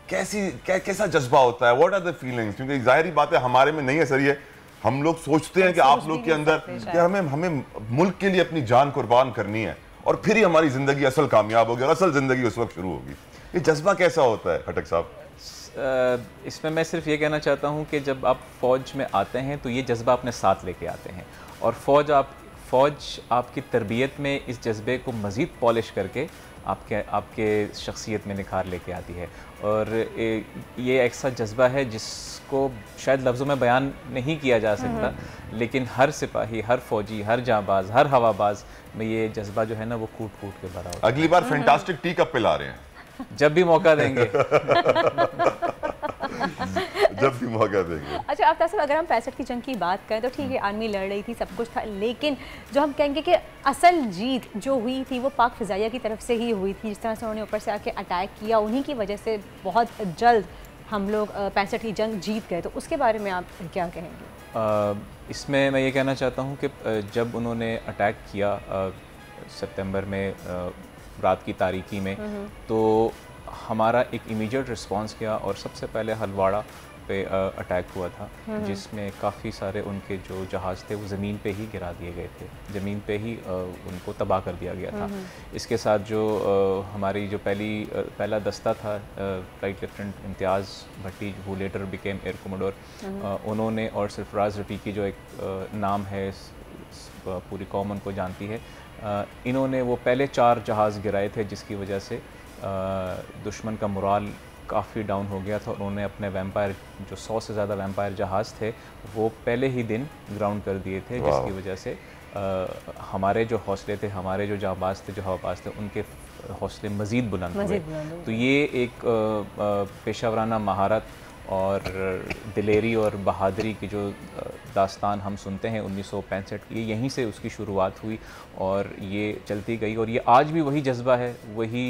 कैसा जज्बा होता है, व्हाट आर द फीलिंग्स? क्योंकि जाहिर बात है हमारे में नहीं है सर, ये हम लोग सोचते हैं कि आप लोग के अंदर कि हमें मुल्क के लिए अपनी जान कुर्बान करनी है और फिर ही हमारी जिंदगी असल कामयाब होगी और असल जिंदगी उस वक्त शुरू होगी। ये जज्बा कैसा होता है खटक साहब? इसमें मैं सिर्फ ये कहना चाहता हूँ कि जब आप फ़ौज में आते हैं तो ये जज्बा अपने साथ लेके आते हैं और फ़ौज आपकी तरबियत में इस जज्बे को मज़ीद पॉलिश करके आपके शख्सियत में निखार लेके आती है। और ये ऐसा जज्बा है जिसको शायद लफ्ज़ों में बयान नहीं किया जा सकता, लेकिन हर सिपाही, हर फौजी, हर जांबाज, हर हवाबाज में ये जज्बा जो है ना वो कूट कूट के भरा होता है। अगली बार फैंटास्टिक टी कप पे ला रहे हैं जब भी मौका देंगे। जब भी मौका देंगे। अच्छा आफ्ताब साहब, अगर हम 65 की जंग की बात करें तो ठीक है आर्मी लड़ रही थी, सब कुछ था, लेकिन जो हम कहेंगे कि असल जीत जो हुई थी वो पाक फ़िज़ाइया की तरफ से ही हुई थी। जिस तरह से उन्होंने ऊपर से आके अटैक किया, उन्हीं की वजह से बहुत जल्द हम लोग 65 की जंग जीत गए। तो उसके बारे में आप क्या कहेंगे? इसमें मैं ये कहना चाहता हूँ कि जब उन्होंने अटैक किया सितंबर में रात की तारीकी में, तो हमारा एक इमीडिएट रिस्पांस किया और सबसे पहले हलवाड़ा पे अटैक हुआ था, जिसमें काफ़ी सारे उनके जो जहाज़ थे वो ज़मीन पे ही गिरा दिए गए थे, ज़मीन पे ही उनको तबाह कर दिया गया था। इसके साथ जो हमारी जो पहला दस्ता था फ्लाइट लेफ्टिनेंट इम्तियाज़ भट्टी, वो लेटर बिकेम एयर कोमोडोर, उन्होंने और सरफराज रफ़ीकी जो एक नाम है पूरी कौम उनको जानती है, इन्होंने वो पहले 4 जहाज़ गिराए थे, जिसकी वजह से दुश्मन का मोराल काफ़ी डाउन हो गया था। उन्होंने अपने वैम्पायर जो 100 से ज़्यादा वैम्पायर जहाज़ थे वो पहले ही दिन ग्राउंड कर दिए थे, जिसकी वजह से हमारे जो हौसले थे, हमारे जो जाबाज थे, जो हवाबाज थे, उनके हौसले मज़ीद बुलंद हुए। तो ये एक पेशावराना महारत और दिलेरी और बहादुरी की जो दास्तान हम सुनते हैं 1965 की, यहीं से उसकी शुरुआत हुई और ये चलती गई। और ये आज भी वही जज्बा है, वही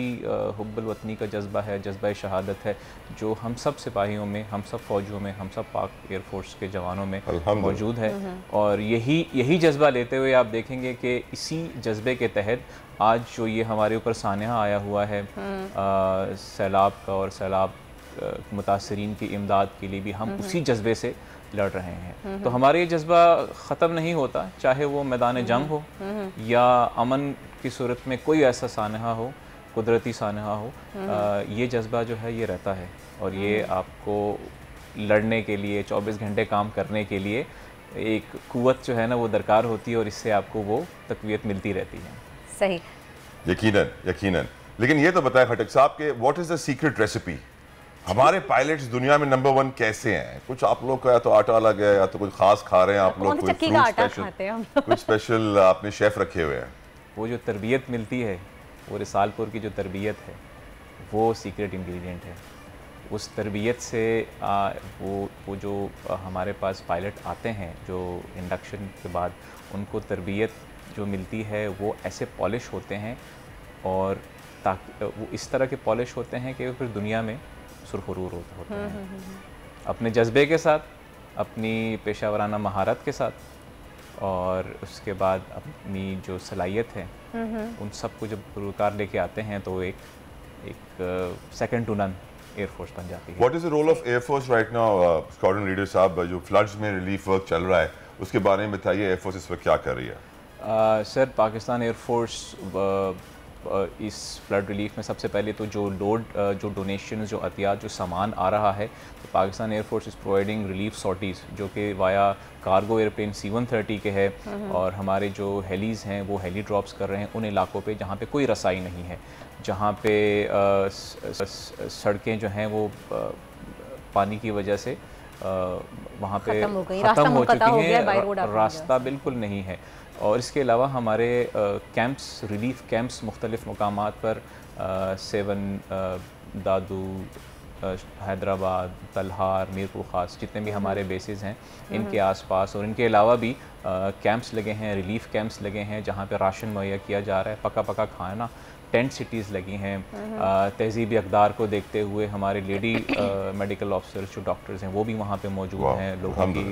हुब्बुल वतनी का जज्बा है, जज्बा शहादत है, जो हम सब सिपाहियों में, हम सब फ़ौजियों में, हम सब पाक एयरफोर्स के जवानों में मौजूद है। और यही जज्बा लेते हुए आप देखेंगे कि इसी जज्बे के तहत आज जो ये हमारे ऊपर सानिया आया हुआ है सैलाब का, और सैलाब मुतासरीन की इमदाद के लिए भी हम उसी जज्बे से लड़ रहे हैं। तो हमारा ये जज्बा ख़त्म नहीं होता, चाहे वो मैदान जंग हो या अमन की सूरत में कोई ऐसा सानहा हो, कुदरती सानहा हो, ये जज्बा जो है ये रहता है। और ये आपको लड़ने के लिए, 24 घंटे काम करने के लिए एक कुव्वत जो है ना वो दरकार होती है, और इससे आपको वो तक़वियत मिलती रहती है। सही, यकीनन। लेकिन ये तो बताएं खटक साहब के what is the secret recipe? हमारे पायलट्स दुनिया में नंबर 1 कैसे हैं? कुछ आप लोग का या तो आटा अलग है या तो कुछ खास खा रहे हैं आप लोग, कोई कुछ स्पेशल आपने शेफ रखे हुए हैं? वो जो तरबियत मिलती है, वो रिसालपुर की जो तरबियत है, वो सीक्रेट इंग्रेडिएंट है। उस तरबियत से वो जो हमारे पास पायलट आते हैं जो इंडक्शन के बाद, उनको तरबियत जो मिलती है वो ऐसे पॉलिश होते हैं, और ताकि वो इस तरह के पॉलिश होते हैं कि फिर दुनिया में सुरखरूर होते हैं, अपने जज्बे के साथ, अपनी पेशावराना महारत के साथ, और उसके बाद अपनी जो सलाहियत है उन सबको जब पुरकार लेके आते हैं तो एक सेकंड टू नन एयरफोर्स बन जाती है। What is the role of air force right now? Squadron leader साहब, जो फ्लड्स में रिलीफ वर्क चल रहा है उसके बारे में बताइए, एयरफोर्स इस वक्त क्या कर रही है? सर, पाकिस्तान एयरफोर्स इस फ्लड रिलीफ में सबसे पहले तो जो डोनेशन, जो अतियात, जो सामान आ रहा है, तो Pakistan air force is providing relief sorties, जो कि वाया कार्गो एयरप्लेन C-130 के है, और हमारे जो हेलीज़ हैं वो हेली ड्रॉप्स कर रहे हैं उन इलाकों पे जहाँ पे कोई रसाई नहीं है, जहाँ पे सड़कें जो हैं वो पानी की वजह से वहाँ पे ख़त्म हो चुकी हैं, रास्ता बिल्कुल नहीं है। और इसके अलावा हमारे कैंप्स, रिलीफ कैंप्स मुख्तलिफ़ मुकामात पर 7 दादू, हैदराबाद, तलहार, मीरपुर ख़ास, जितने भी हमारे बेसिस हैं इनके आसपास, और इनके अलावा भी कैंप्स लगे हैं, रिलीफ कैंप्स लगे हैं, जहाँ पे राशन मुहैया किया जा रहा है, पका खाना टेंट सिटीज़ लगी हैं। तहजीब अक़दार को देखते हुए हमारे लेडी मेडिकल ऑफिसर्स जो डॉक्टर्स हैं वो भी वहाँ पे मौजूद हैं, लोगों की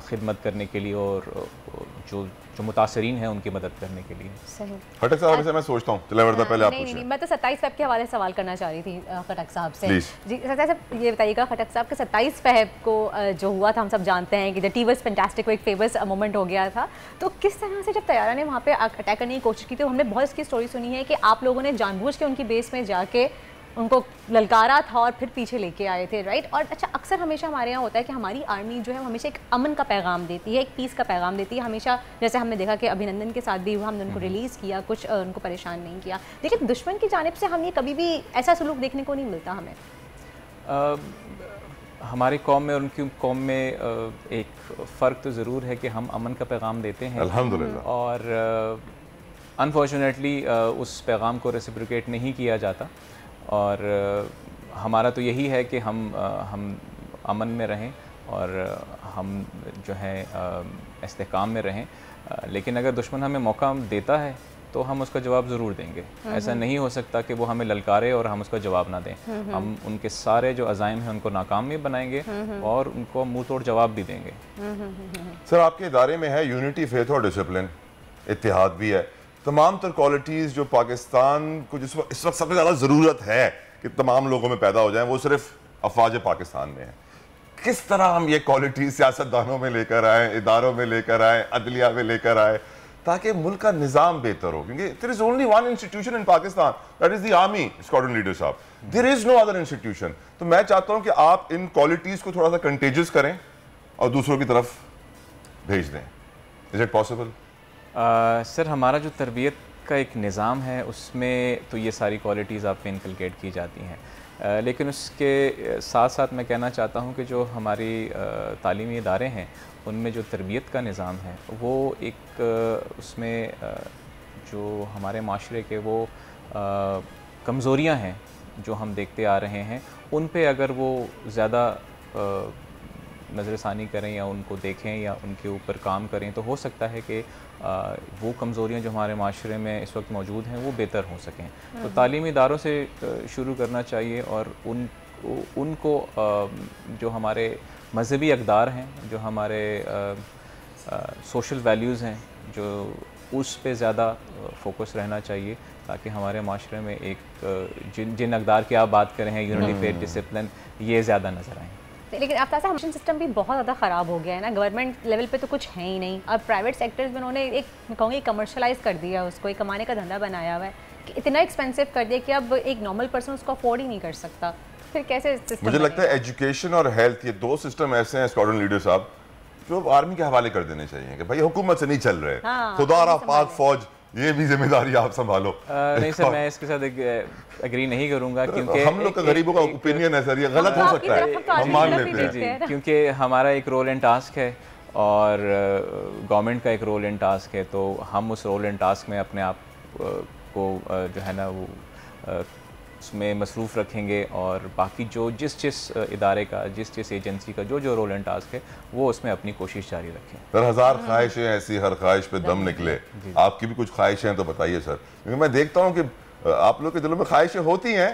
खिदमत करने के लिए और जो मुतासरीन हैं उनकी मदद करने के लिए। सही। खटक साहब से मैं सोचता हूँ, चले वर्दा पहले आप नहीं, पूछें। मैं तो 27 फ़रवरी के हवाले से सवाल करना चाह रही थी खटक साहब से। जी 27 साहब ये बताइएगा, खटक साहब के 27 फरवरी को जो हुआ था हम सब जानते हैं कि द टी वाज फैंटास्टिक, वो एक फेमस मोमेंट हो गया था। तो किस तरह से जब तैयारा ने वहाँ पे अटैक करने की कोशिश की थी, हमने बहुत इसकी स्टोरी सुनी है कि आप लोगों ने जानबूझ के उनकी बेस में जाके उनको ललकारा था और फिर पीछे लेके आए थे, राइट? और अच्छा, अक्सर हमेशा हमारे यहाँ होता है कि हमारी आर्मी जो है हमेशा एक अमन का पैगाम देती है, एक पीस का पैगाम देती है हमेशा। जैसे हमने देखा कि अभिनंदन के साथ भी हमने उनको रिलीज़ किया, कुछ उनको परेशान नहीं किया, लेकिन दुश्मन की जानिब से हम ये कभी भी ऐसा सलूक देखने को नहीं मिलता हमें। हमारी कौम में और उनकी कौम में एक फ़र्क तो ज़रूर है कि हम अमन का पैगाम देते हैं अल्हम्दुलिल्लाह, और अनफॉर्चुनेटली उस पैगाम को रेसिप्रोकेट नहीं किया जाता। और हमारा तो यही है कि हम अमन में रहें और हम जो है इस्तेकाम में रहें, लेकिन अगर दुश्मन हमें मौका देता है तो हम उसका जवाब ज़रूर देंगे। ऐसा नहीं हो सकता कि वो हमें ललकारे और हम उसका जवाब ना दें। हम उनके सारे जो अज़ाइम हैं उनको नाकाम भी बनाएंगे और उनको मुँह तोड़ जवाब भी देंगे। सर आपके इदारे में है यूनिटी, फेथ और डिसिप्लिन, इत्तेहाद भी है, तमाम तर क्वालिटीज़ जो पाकिस्तान को इस वक्त सबसे ज़्यादा ज़रूरत है कि तमाम लोगों में पैदा हो जाएं, वो सिर्फ अफवाज पाकिस्तान में है। किस तरह हम ये क्वालिटी सियासतदानों में लेकर आए, इदारों में लेकर आए, अदलिया में लेकर आए, ताकि मुल्क का निज़ाम बेहतर हो? क्योंकि there is only one institution in Pakistan, that is the army squadron leader साहब। There is no other institution. तो मैं चाहता हूँ कि आप इन क्वालिटीज़ को थोड़ा सा कंटेजियस करें और दूसरों की तरफ भेज दें। Is it possible? सर हमारा जो तरबियत का एक निज़ाम है उसमें तो ये सारी क्वालिटीज़ आप पे इनकलकेट की जाती हैं, लेकिन उसके साथ साथ मैं कहना चाहता हूँ कि जो हमारी तालीमी इदारे हैं उनमें जो तरबियत का निज़ाम है वो एक उसमें जो हमारे माशरे के वो कमज़ोरियाँ हैं जो हम देखते आ रहे हैं, उन पे अगर वो ज़्यादा नज़रसानी करें या उनको देखें या उनके ऊपर काम करें तो हो सकता है कि वो कमज़ोरियाँ जो हमारे माशरे में इस वक्त मौजूद हैं वो बेहतर हो सकें। तो तालीमी इदारों से शुरू करना चाहिए और उनको जो हमारे मजहबी अक़दार हैं, जो हमारे सोशल वैल्यूज़ हैं, जो उस पे ज़्यादा फोकस रहना चाहिए ताकि हमारे माशरे में एक जिन अक़दार की आप बात कर रहे हैं, यूनिटी, फेथ, डिसिप्लिन, ये ज़्यादा नज़र आएँ। लेकिन अब तासा मिशन सिस्टम भी बहुत ज़्यादा ख़राब हो गया है ना, गवर्नमेंट लेवल पे तो कुछ है ही नहीं। अब प्राइवेट सेक्टर्स में उन्होंने एक कहूँगी कमर्शलाइज़ कर दिया, उसको एक कमाने का धंधा बनाया हुआ है कि इतना एक्सपेंसिव कर दिया कि अब एक नॉर्मल पर्सन उसको अफोर्ड ही नहीं कर सकता। फिर कैसे सिस्टम? मुझे लगता है एजुकेशन और हेल्थ, ये दो सिस्टम ऐसे हैं स्क्वाड्रन लीडर साहब जो आर्मी के हवाले कर देने चाहिए कि भाई हुकूमत से नहीं चल रहे, खुदा पाक फौज, ये भी जिम्मेदारी आप संभालो। नहीं सर, मैं इसके साथ एग्री नहीं करूंगा क्योंकि हम लोग का गरीबों का ओपिनियन है सर, ये गलत हो सकता है, हम मान लेते हैं क्योंकि हमारा एक रोल एंड टास्क है और गवर्नमेंट का एक रोल एंड टास्क है, तो हम उस रोल एंड टास्क में अपने आप को जो है ना वो उसमें मसरूफ़ रखेंगे और बाकी जो जिस इदारे का, जिस एजेंसी का जो रोल एंड टास्क है वो उसमें अपनी कोशिश जारी रखें। सर 1000 ख्वाहिशें ऐसी, हर ख्वाहिश पे दम निकले। आपकी भी कुछ ख्वाहिशें हैं तो बताइए सर, क्योंकि मैं देखता हूँ कि आप लोग के दिलों में ख्वाहिशें होती हैं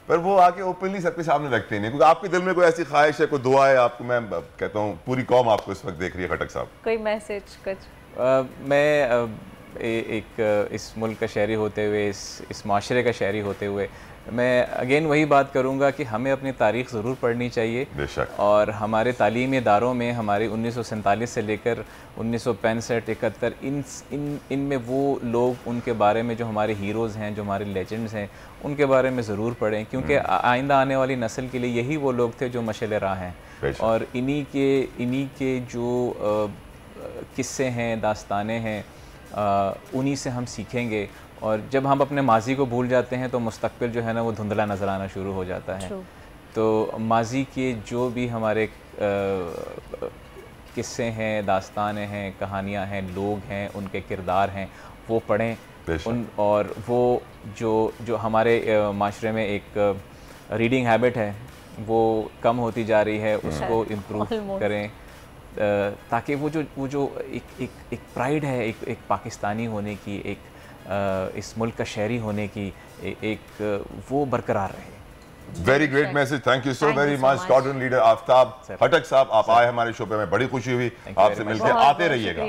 पर वो आके ओपनली सबके सामने रखते नहीं, क्योंकि आपके दिल में कोई ऐसी ख्वाहिश है, कोई दुआ है आपको, मैं कहता हूँ पूरी कौम आपको इस वक्त देख रही है खटक साहब, कोई मैसेज कुछ? मैं एक इस मुल्क का शहरी होते हुए, इस माशरे का शहरी होते हुए मैं अगेन वही बात करूंगा कि हमें अपनी तारीख़ ज़रूर पढ़नी चाहिए। बेशक। और हमारे तालीमी इदारों में हमारे 1947 से लेकर 1965, 71 इनमें वो लोग, उनके बारे में जो हमारे हीरोज़ हैं, जो हमारे लेजेंड्स हैं, उनके बारे में ज़रूर पढ़ें, क्योंकि आइंदा आने वाली नस्ल के लिए यही वो लोग थे जो मशाल राह हैं। और इन्हीं के जो किस्से हैं, दास्तानें हैं, उन्हीं से हम सीखेंगे। और जब हम अपने माजी को भूल जाते हैं तो मुस्तकबिल जो है ना वो धुंधला नज़र आना शुरू हो जाता है। तो माजी के जो भी हमारे किस्से हैं, दास्तानें हैं, कहानियाँ हैं, लोग हैं, उनके किरदार हैं, वो पढ़ें। और वो जो हमारे माशरे में एक रीडिंग हैबिट है वो कम होती जा रही है, उसको इम्प्रूव करें ताकि वो जो एक प्राइड है एक पाकिस्तानी होने की, एक इस मुल्क का शहरी होने की एक वो बरकरार रहे। Very great message, thank you so very much. Squadron leader Aftab Hatak साहब, आप आए हमारे शो पे, में बड़ी खुशी हुई आपसे मिलकर, आते रहिएगा।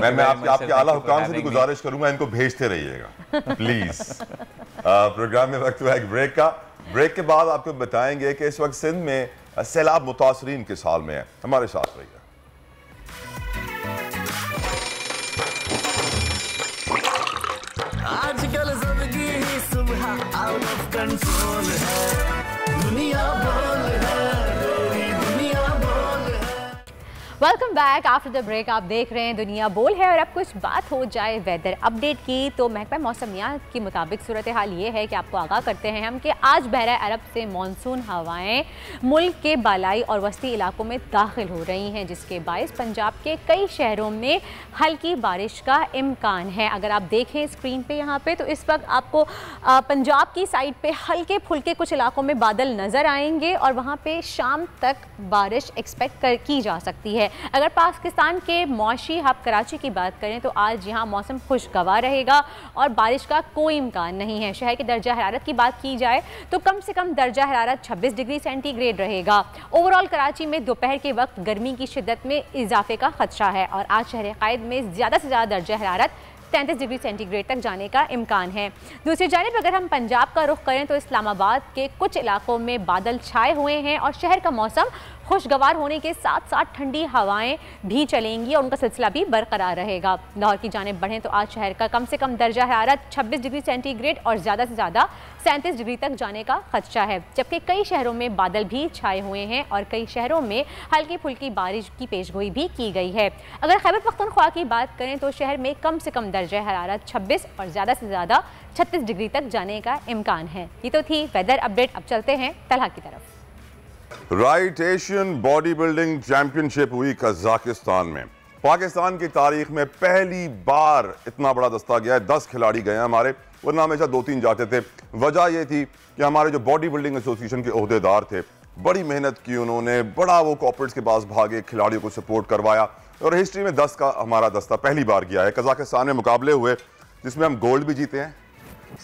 मैं आपके आला हुकाम से भी गुजारिश करूंगा, इनको भेजते रहिएगा प्लीज। प्रोग्राम में वक्त हुआ एक ब्रेक का। ब्रेक के बाद आपको बताएंगे कि इस वक्त सिंध में सैलाब मुतासरीन किस हाल में है। हमारे साथ रहिए। आजकल जिंदगी ही सुबह आउट ऑफ कंट्रोल है, दुनिया बोल है, तेरी दुनिया बोल है। Welcome back after the break. आप देख रहे हैं दुनिया बोल है। और अब कुछ बात हो जाए वेदर अपडेट की, तो महकमा मौसमियात के मुताबिक सूरत हाल ये है कि आपको आगाह करते हैं हम कि आज बहरा अरब से मानसून हवाएं मुल्क के बालाई और वस्ती इलाकों में दाखिल हो रही हैं, जिसके बायस पंजाब के कई शहरों में हल्की बारिश का इम्कान है। अगर आप देखें स्क्रीन पे यहाँ पे, तो इस वक्त आपको पंजाब की साइड पे हल्के फुल्के कुछ इलाकों में बादल नज़र आएंगे और वहाँ पे शाम तक बारिश एक्सपेक्ट की जा सकती है। अगर पाकिस्तान के मौशी हब कराची की बात करें तो आज यहाँ मौसम खुशगवार रहेगा और बारिश का कोई इम्कान नहीं है। शहर के दर्जा हरारत की बात की जाए तो कम से कम दर्जा हरारत 26 डिग्री सेंटीग्रेड रहेगा। ओवरऑल कराची में दोपहर के वक्त गर्मी की शिद्दत में इजाफे का खदशा है और आज शहर कायद में ज़्यादा से ज़्यादा दर्जा हरारत 33 डिग्री सेंटीग्रेड तक जाने का इम्कान है। दूसरी जानिब अगर हम पंजाब का रुख करें तो इस्लामाबाद के कुछ इलाकों में बादल छाए हुए हैं और शहर का मौसम खुशगवार होने के साथ साथ ठंडी हवाएं भी चलेंगी और उनका सिलसिला भी बरकरार रहेगा। लाहौर की जानिब बढ़ें तो आज शहर का कम से कम दर्जा हरारत 26 डिग्री सेंटीग्रेड और ज़्यादा से ज़्यादा 37 डिग्री तक जाने का खदशा है, जबकि कई शहरों में बादल भी छाए हुए हैं और कई शहरों में हल्की फुल्की बारिश की पेशगोई भी की गई है। अगर खैबर पख्तूनख्वा की बात करें तो शहर में कम से कम दर्जा हरारत 26 और ज़्यादा से ज़्यादा 36 डिग्री तक जाने का इम्कान है। ये तो थी वेदर अपडेट। अब चलते हैं तलहा की तरफ। Right, Asian body building championship हुई कजाकिस्तान में। पाकिस्तान की तारीख में पहली बार इतना बड़ा दस्ता गया है, 10 खिलाड़ी गए हैं हमारे, वरना हमेशा 2-3 जाते थे। वजह यह थी कि हमारे जो बॉडी बिल्डिंग एसोसिएशन के ओहदेदार थे, बड़ी मेहनत की उन्होंने, बड़ा वो कॉर्पोरेट्स के पास भागे, खिलाड़ियों को सपोर्ट करवाया और हिस्ट्री में 10 का हमारा दस्ता पहली बार गया है। कजाकिस्तान में मुकाबले हुए जिसमें हम गोल्ड भी जीते हैं,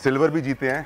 सिल्वर भी जीते हैं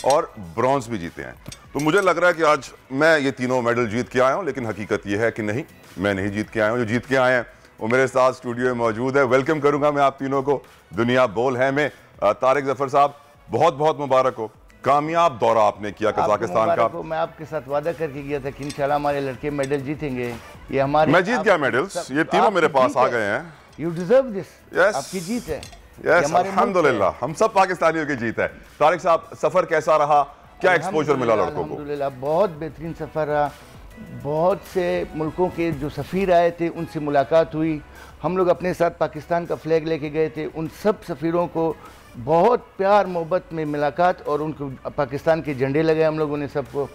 और ब्रॉन्ज भी जीते हैं। तो मुझे लग रहा है कि आज मैं ये तीनों मेडल जीत के आया हूँ, लेकिन हकीकत ये है कि नहीं, मैं नहीं जीत के आया हूँ। जो जीत के आए हैं वो मेरे साथ स्टूडियो में मौजूद है। वेलकम करूंगा मैं आप तीनों को दुनिया बोल है में। तारिक जफर साहब, बहुत बहुत मुबारक हो, कामयाब दौरा आपने किया कजाकिस्तान का। मैं आपके साथ वादा करके गया था कि इंशाल्लाह हमारे लड़के मेडल जीतेंगे। ये हमारे, मैं जीत गया मेडल्स, ये तीनों मेरे पास आ गए हैं। यू डिजर्व दिस, आपकी जीत है। यस, अल्हम्दुलिल्लाह, हम सब पाकिस्तानियों की जीत है। तारिक साहब, सफर कैसा रहा, क्या एक्सपोजर मिला लड़कों को? अल्हम्दुलिल्लाह बहुत बेहतरीन सफर रहा। बहुत से मुल्कों के जो सफ़ीर आए थे उनसे मुलाकात हुई। हम लोग अपने साथ पाकिस्तान का फ्लैग लेके गए थे। उन सब सफ़ीरों को बहुत प्यार मोहब्बत में मुलाकात और उनको पाकिस्तान के झंडे लगाए हम लोगों ने सबको।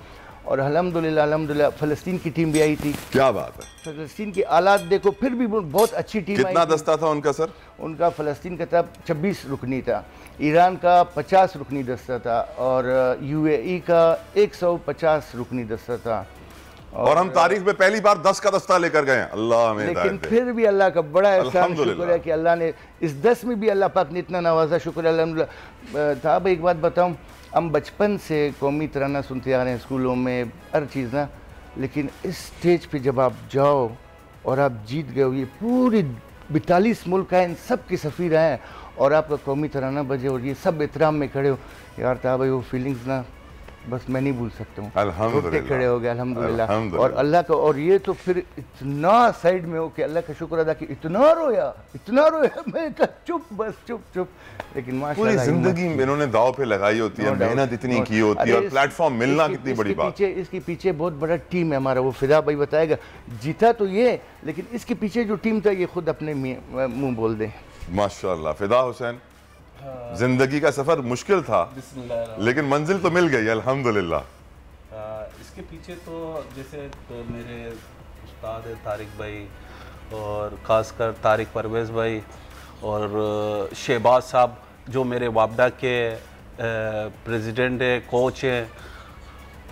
और अल्हम्दुलिल्लाह फ़लस्तीन की टीम भी आई थी। क्या बात है, फ़लस्तीन की आलात देखो, फिर भी बहुत अच्छी टीम। कितना दस्ता था उनका सर? उनका फ़लस्तीन का था 26 रुकनी था, ईरान का 50 रुकनी दस्ता था और UAE का 150 रुकनी दस्ता था। और हम तारीख में पहली बार 10 का दस्ता लेकर गए हैं। अल्लाह में लेकिन फिर भी अल्लाह का बड़ा एहसान, शुक्र है कि अल्लाह ने इस 10 में भी अल्लाह पाक ने इतना नवाजा, शुक्र अल्हम्दुलिल्लाह। था भाई, एक बात बताऊं, हम बचपन से कौमी तराना सुनते आ रहे हैं स्कूलों में, हर चीज़ ना, लेकिन इस स्टेज पे जब आप जाओ और आप जीत गए हो, ये पूरे 42 मुल्क आए, इन सब के सफ़ीर आए और आपका कौमी तराना बजे और ये सब एहतराम में खड़े हो, यार था भाई वो फीलिंग्स ना बस मैं नहीं भूल सकता हूँ। अल्हम्दुलिल्लाह खड़े हो गए अल्हम्दुलिल्लाह। और अल्लाह का, और ये तो फिर इतना साइड में हो कि अल्लाह का शुक्र अदा कि इतना रोया मैं कहा चुप, बस चुप। लेकिन पूरी जिंदगी इन्होंने दाव पे लगाई होती है, मेहनत इतनी की होती है और प्लेटफॉर्म मिलना कितनी बड़ी बात है। इसके पीछे बहुत बड़ा टीम है हमारा, वो फिदा भाई बताएगा। जीता तो ये, लेकिन इसके पीछे जो टीम था ये खुद अपने मुंह बोल दे। माशाल्लाह। फिदा हुसैन, जिंदगी का सफर मुश्किल था लेकिन मंजिल तो मिल गई अल्हम्दुलिल्लाह। इसके पीछे तो जैसे तो मेरे उस्ताद है तारिक भाई और ख़ासकर तारिक परवेज़ भाई और शहबाज साहब जो मेरे वापडा के प्रेसिडेंट है, कोच हैं,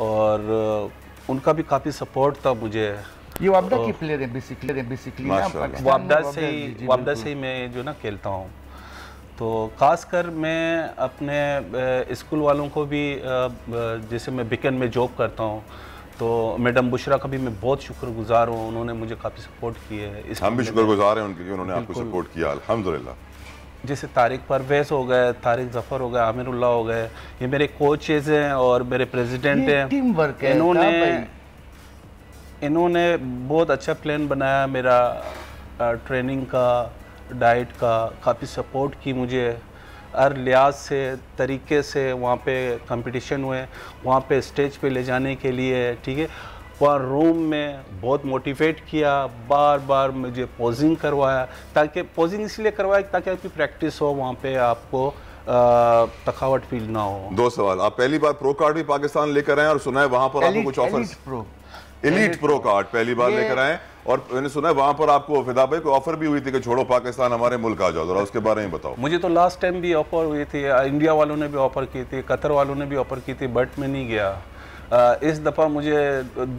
और उनका भी काफ़ी सपोर्ट था मुझे। ये वापडा की प्लेयर है बेसिकली वापडा से ही मैं जो ना खेलता हूँ। तो ख़ासकर मैं अपने स्कूल वालों को भी, जैसे मैं बिकन में जॉब करता हूँ, तो मैडम बुशरा का भी मैं बहुत शुक्रगुजार हूँ, उन्होंने मुझे काफ़ी सपोर्ट किया है। हम भी शुक्रगुजार हैं उनके, उन्होंने आपको सपोर्ट किया अल्हम्दुलिल्लाह। जैसे तारिक परवेज़ हो गए, तारिक ज़फ़र हो गए, आमिरुल्लाह हो गए, ये मेरे कोचेज़ हैं और मेरे प्रेसिडेंट हैं। टीम वर्क है। इन्होंने बहुत अच्छा प्लान बनाया मेरा, ट्रेनिंग का, डाइट का, काफ़ी सपोर्ट की मुझे हर लिहाज से, तरीके से। वहाँ पे कंपटीशन हुए, वहाँ पे स्टेज पे ले जाने के लिए, ठीक है, वहाँ रूम में बहुत मोटिवेट किया, बार बार मुझे पोजिंग करवाया, ताकि पोजिंग इसलिए करवाया ताकि आपकी प्रैक्टिस हो, वहाँ पे आपको थकावट फील ना हो। 2 सवाल, आप पहली बार प्रो कार्ड भी पाकिस्तान लेकर आए और सुना है वहाँ पर आपको कुछ ऑफर्स? एलीट प्रो कार्ड पहली बार लेकर आए, और मैंने सुना है वहां पर आपको फिदा भाई को ऑफर भी हुई थी कि छोड़ो पाकिस्तान, हमारे मुल्क आ जाओ, जरा उसके बारे में बताओ। मुझे तो लास्ट टाइम भी ऑफर हुई थी, इंडिया वालों ने भी ऑफर की थी, कतर वालों ने भी ऑफर की थी, बट मैं नहीं गया। इस दफ़ा मुझे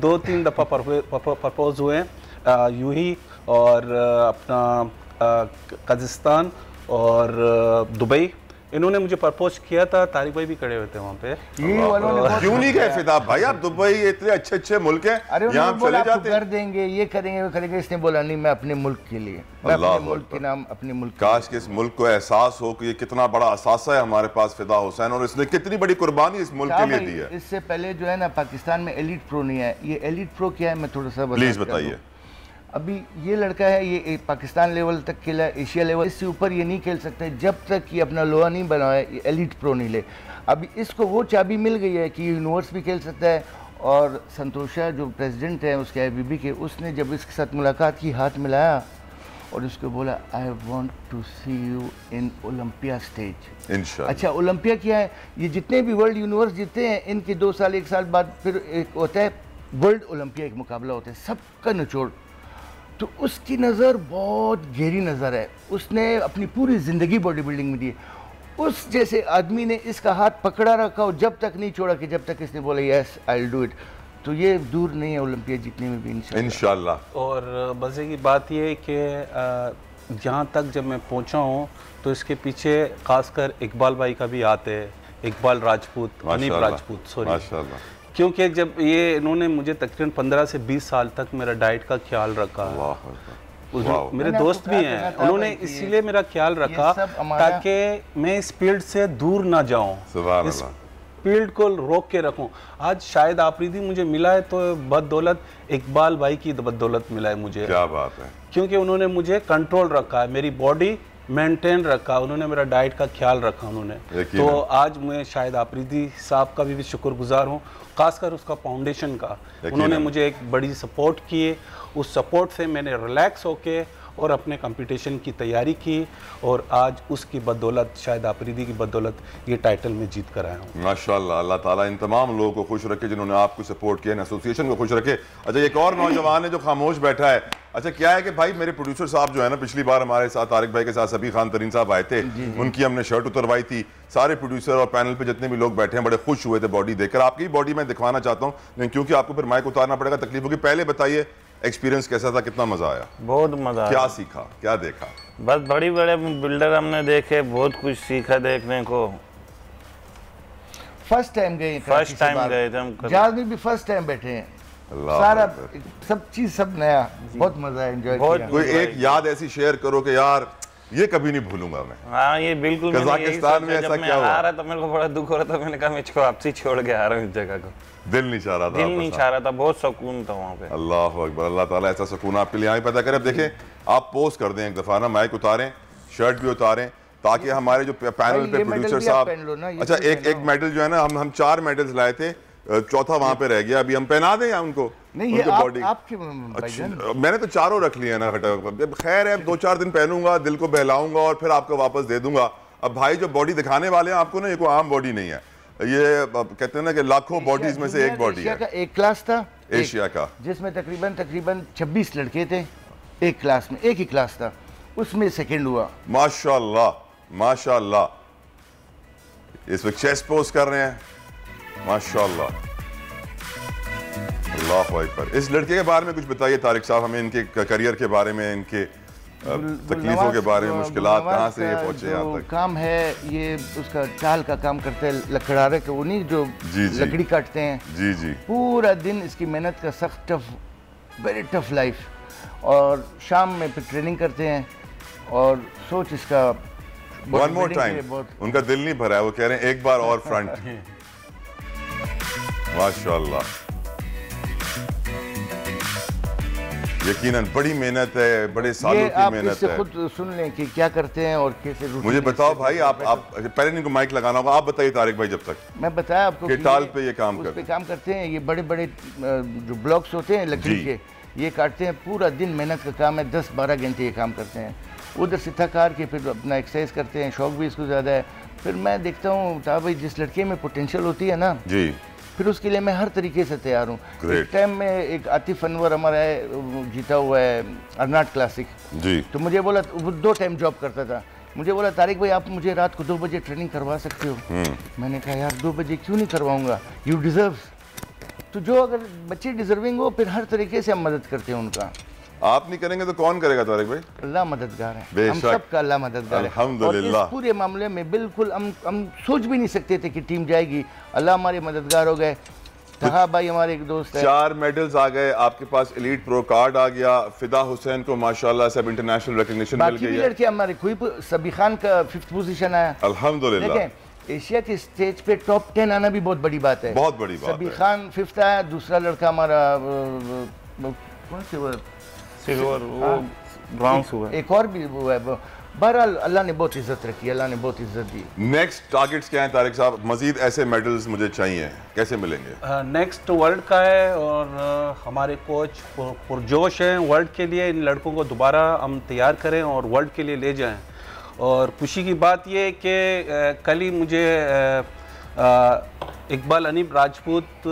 2-3 दफ़ा प्रपोज हुए, यूही और अपना कजाकिस्तान और दुबई, इन्होंने मुझे प्रपोज किया था। तारिक भाई भी खड़े हुए थे वहाँ पे। ये वालों ने क्यों नहीं गए फिदा भाई? आप दुबई इतने अच्छे अच्छे मुल्क हैं, यहाँ चले जाते कर देंगे, ये करेंगे, वो करेंगे। इसने बोला नहीं, मैं अपने मुल्क के लिए, मैं अपने मुल्क के नाम, अपने मुल्क। काश कि इस मुल्क को एहसास हो कि ये कितना बड़ा असासा है हमारे पास फिदा हुसैन, और इसने कितनी बड़ी कुर्बानी इस मुल्क के लिए दी है। इससे पहले जो है ना, पाकिस्तान में एलीट प्रो नहीं है। ये एलीट प्रो क्या है, मैं थोड़ा सा प्लीज बताइए। अभी ये लड़का है, ये पाकिस्तान लेवल तक खेला, एशिया लेवल, इससे ऊपर ये नहीं खेल सकते जब तक ये अपना लोहा नहीं बनाए, ये एलीट प्रो नहीं ले। अभी इसको वो चाबी मिल गई है कि यूनिवर्स भी खेल सकता है। और संतोषा जो प्रेसिडेंट है उसके IBB के, उसने जब इसके साथ मुलाकात की, हाथ मिलाया और उसको बोला I want to see you in Olympia stage. इंशाअल्लाह। अच्छा, ओलंपिया क्या है? ये जितने भी वर्ल्ड यूनिवर्स जीते हैं, इनके 2 साल 1 साल बाद फिर एक होता है वर्ल्ड ओलंपिया, एक मुकाबला होता है, सबका निचोड़। तो उसकी नज़र बहुत गहरी नज़र है, उसने अपनी पूरी ज़िंदगी बॉडी बिल्डिंग में दी। उस जैसे आदमी ने इसका हाथ पकड़ा रखा और जब तक नहीं छोड़ा कि जब तक इसने बोला yes I will do it, तो ये दूर नहीं है ओलंपिया जीतने में भी इंशाल्लाह। और मज़े की बात ये है कि जहाँ तक जब मैं पहुँचा हूँ तो इसके पीछे खासकर इकबाल भाई का भी हाथ है, इकबाल राजपूत, अनीब राजपूत, सॉरी, क्योंकि जब ये इन्होंने मुझे तकरीबन 15 से 20 साल तक मेरा डाइट का ख्याल रखा। मेरे दोस्त भी हैं, उन्होंने इसीलिए मेरा ख्याल रखा ताकि मैं इस फील्ड से दूर ना जाऊं, इस फील्ड को रोक के रखूं। आज शायद आफरीदी मुझे मिला है तो बदौलत इकबाल भाई की बदौलत मिला है मुझे। क्या बात है, क्योंकि उन्होंने मुझे कंट्रोल रखा है, मेरी बॉडी मेंटेन रखा, उन्होंने मेरा डाइट का ख्याल रखा उन्होंने। तो आज मैं शायद आफरीदी साहब का भी शुक्रगुजार हूँ, खासकर उसका फाउंडेशन का। उन्होंने मुझे एक बड़ी सपोर्ट की, उस सपोर्ट से मैंने रिलैक्स होके और अपने कंपटीशन की तैयारी की, और आज उसकी बदौलत, शायद आफरीदी की बदौलत, ये टाइटल में जीत कर आया हूँ। माशाल्लाह, अल्लाह ताला इन तमाम लोगों को खुश रखे जिन्होंने आपको सपोर्ट किया, एसोसिएशन को खुश रखे। अच्छा, एक और नौजवान है जो खामोश बैठा है। अच्छा, क्या है कि भाई मेरे प्रोड्यूसर साहब जो है ना, पिछली बार हमारे साथ तारिक भाई के साथ सभी खान तरीन साहब आए थे, उनकी हमने शर्ट उतरवाई थी। सारे प्रोड्यूसर और पैनल पे जितने भी लोग बैठे हैं बड़े खुश हुए थे बॉडी देखकर। आपकी बॉडी मैं दिखवाना चाहता हूँ, लेकिन क्योंकि आपको फिर माइक उतारना पड़ेगा, तकलीफ होगी। पहले बताइए एक्सपीरियंस कैसा था, कितना मजा आया? बहुत मजा। क्या सीखा, क्या देखा? बस बड़ी बड़े बिल्डर हमने देखे, बहुत कुछ सीखा देखने को। फर्स्ट टाइम गए थे हम, जहाज में भी फर्स्ट टाइम बैठे हैं, सारा सब चीज सब नया, बहुत मजा एंजॉय किया। कोई एक याद ऐसी शेयर करो कि यार ये कभी नहीं भूलूंगा मैं। हाँ, ये बिल्कुल। कजाकिस्तान में ऐसा क्या हुआ? आ रहा था, मेरे को बड़ा दुख हो रहा था, मैंने कहा मैं इसको आपसे छोड़ के आ रहा हूँ इस जगह को। दिल नहीं चाह रहा था? दिल नहीं चाह रहा था, बहुत सुकून था वहाँ पे। अल्लाह अकबर, अल्लाह ताला ऐसा सुकून आपके लिए पैदा करे। अब देखें, आप पोस्ट कर दें एक दफा ना, माइक उतारें, शर्ट भी उतारें, ताकि हमारे जो पैनल पे प्रोड्यूसर साहब, अच्छा एक मेडल जो है ना, हम 4 मेडल्स लाए थे, चौथा वहां पे रह गया, अभी हम पहना दें या उनको? नहीं, ये आपके अच्छा, मैंने तो 4 रख लिए ना। खैर है, 2-4 दिन पहनूंगा, दिल को बहलाऊंगा और फिर आपको वापस दे दूंगा। अब भाई जो बॉडी दिखाने वाले हैं आपको ना, ये कोई आम बॉडी नहीं है, ये कहते हैं ना कि लाखों बॉडीज में से एक बॉडी है। एक क्लास था एशिया का, जिसमें तकरीबन 26 लड़के थे एक क्लास में, एक ही क्लास था, उसमें सेकंड हुआ। माशाल्लाह माशाल्लाह। इस वक्त चेस्ट पोज कर रहे हैं, माशाल्लाह, अल्लाह अकबर। इस लड़के के बारे में कुछ बताइए तारिक साहब, हमें इनके करियर के बारे में, इनके तकलीफों के बारे में, मुश्किलात कहाँ से ये पहुंचे यहाँ तक? काम है ये उसका टाल का काम करते हैं, लकड़ारे के, उन्हीं जो लकड़ी काटते हैं। जी जी। पूरा दिन इसकी मेहनत का सख्त टफ, वेरी टफ लाइफ, और शाम में फिर ट्रेनिंग करते हैं। और सोच इसका वन मोर टाइम, उनका दिल नहीं भरा है, वो कह रहे हैं एक बार और फ्रंट। माशाल्लाह, यकीनन बड़ी मेहनत है, बड़े सालों की मेहनत है। खुद सुन लें कि क्या करते हैं और कैसे। मुझे बताओ भाई, आप पहले इनको माइक लगाना होगा, आप बताइए तारिक भाई, जब तक मैं बताया आपको कि टाल पे ये काम करते हैं। ये बड़े बड़े जो ब्लॉक्स होते हैं लकड़ी के, ये काटते हैं। पूरा दिन मेहनत का काम है, 10-12 घंटे ये काम करते हैं। उधर से थक हार के फिर अपना एक्सरसाइज करते हैं, शौक भी इसको ज़्यादा है। फिर मैं देखता हूँ भाई, जिस लड़के में पोटेंशियल होती है ना जी, फिर उसके लिए मैं हर तरीके से तैयार हूँ। एक टाइम में एक आतिफ अनवर हमारा है, जीता हुआ है अर्नाट क्लासिक जी, तो मुझे बोला, वो 2 टाइम जॉब करता था, मुझे बोला तारिक भाई आप मुझे रात को 2 बजे ट्रेनिंग करवा सकते हो? मैंने कहा यार 2 बजे क्यों नहीं करवाऊंगा, यू डिजर्व। तो जो अगर बच्चे डिजर्विंग हो, फिर हर तरीके से हम मदद करते हैं उनका। आप नहीं करेंगे तो कौन करेगा तारिक भाई? अल्लाह मददगार है, हम सबका अल्लाह मददगार है। अल्हम्दुलिल्लाह। और इस पूरे मामले में बिल्कुल हम सोच भी नहीं सकते थे कि टीम जाएगी, अल्लाह हमारे मददगार हो गए। तहा भाई हमारे एक दोस्त है, 4 मेडल्स आ गए आपके पास, एलीट प्रो कार्ड आ गया, फिदा हुसैन को माशाल्लाह सब इंटरनेशनल रिकॉग्निशन मिल गई है। लड़के हमारे कोई सबी खान का 5th पोजीशन आया, अल्हम्दुलिल्लाह। एशिया के स्टेज पे टॉप 10 आना भी बहुत बड़ी बात है, बहुत बड़ी बात है। सबी खान 5th आया, दूसरा लड़का हमारा कौन से वो सिल्वर, वो ब्रॉन्ज हुआ, एक और भी वो है। बहरहाल अल्लाह ने बहुत इज्जत रखी, अल्लाह ने बहुत इज्जत दी। नेक्स्ट टारगेट्स क्या हैं तारिक साहब? मजीद ऐसे मेडल्स मुझे चाहिए, कैसे मिलेंगे? नेक्स्ट वर्ल्ड का है, और हमारे कोच पुरजोश हैं वर्ल्ड के लिए। इन लड़कों को दोबारा हम तैयार करें और वर्ल्ड के लिए ले जाएं। और खुशी की बात ये है कि कल ही मुझे इकबाल अनीब राजपूत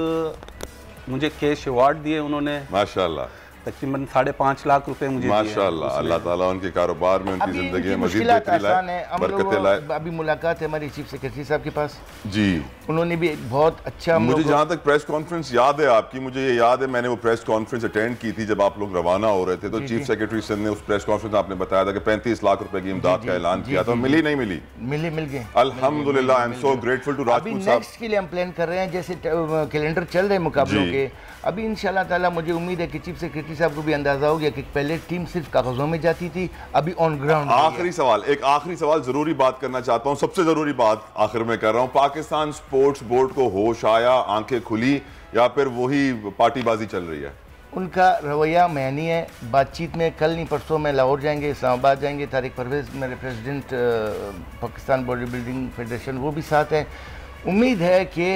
मुझे कैश अवार्ड दिए उन्होंने, माशाल्लाह, तकरीबन 5.5 लाख रुपए मुझे माशाल्लाह। अल्लाह ताला उनके कारोबार में, उनकी जिंदगी में मजीद बेहतरी लाए, बरकतें लाए। अभी मुलाकात है हमारी चीफ सेक्रेटरी साहब के पास जी, उन्होंने भी बहुत अच्छा, मुझे जहाँ तक प्रेस कॉन्फ्रेंस याद है आपकी, मुझे ये याद है मैंने वो प्रेस कॉन्फ्रेंस अटेंड की थी जब आप लोग रवाना हो रहे थे, तो चीफ सेक्रेटरी सिंध ने उस प्रेस कॉन्फ्रेंस में आपने बताया था कि 35 लाख रुपए की इमदाद का ऐलान किया था। मिली नहीं मिली? मिल गए अल्हम्दुलिल्लाह। I am so grateful to Rajput साहब। नेक्स्ट के लिए हम प्लान कर रहे हैं, जैसे कैलेंडर चल रहे हैं मुकाबलों के, अभी इंशाल्लाह ताला मुझे उम्मीद है कि चीफ सेक्रेटरी साहब को भी अंदाजा हो गया कि पहले टीम सिर्फ कागजों में जाती थी, अभी ऑन ग्राउंड। आखिरी सवाल, एक आखिरी सवाल जरूरी बात करना चाहता हूं, सबसे जरूरी बात आखिर में कर रहा हूं। पाकिस्तान स्पोर्ट्स बोर्ड को होश आया, आंखें खुली, या फिर वही पार्टीबाजी चल रही है? उनका रवैया महनी है। बातचीत में कल नहीं परसों में लाहौर जाएंगे, इस्लामाबाद जाएंगे। तारिक परवेज मेरे president Pakistan body building federation, वो भी साथ है। उम्मीद है कि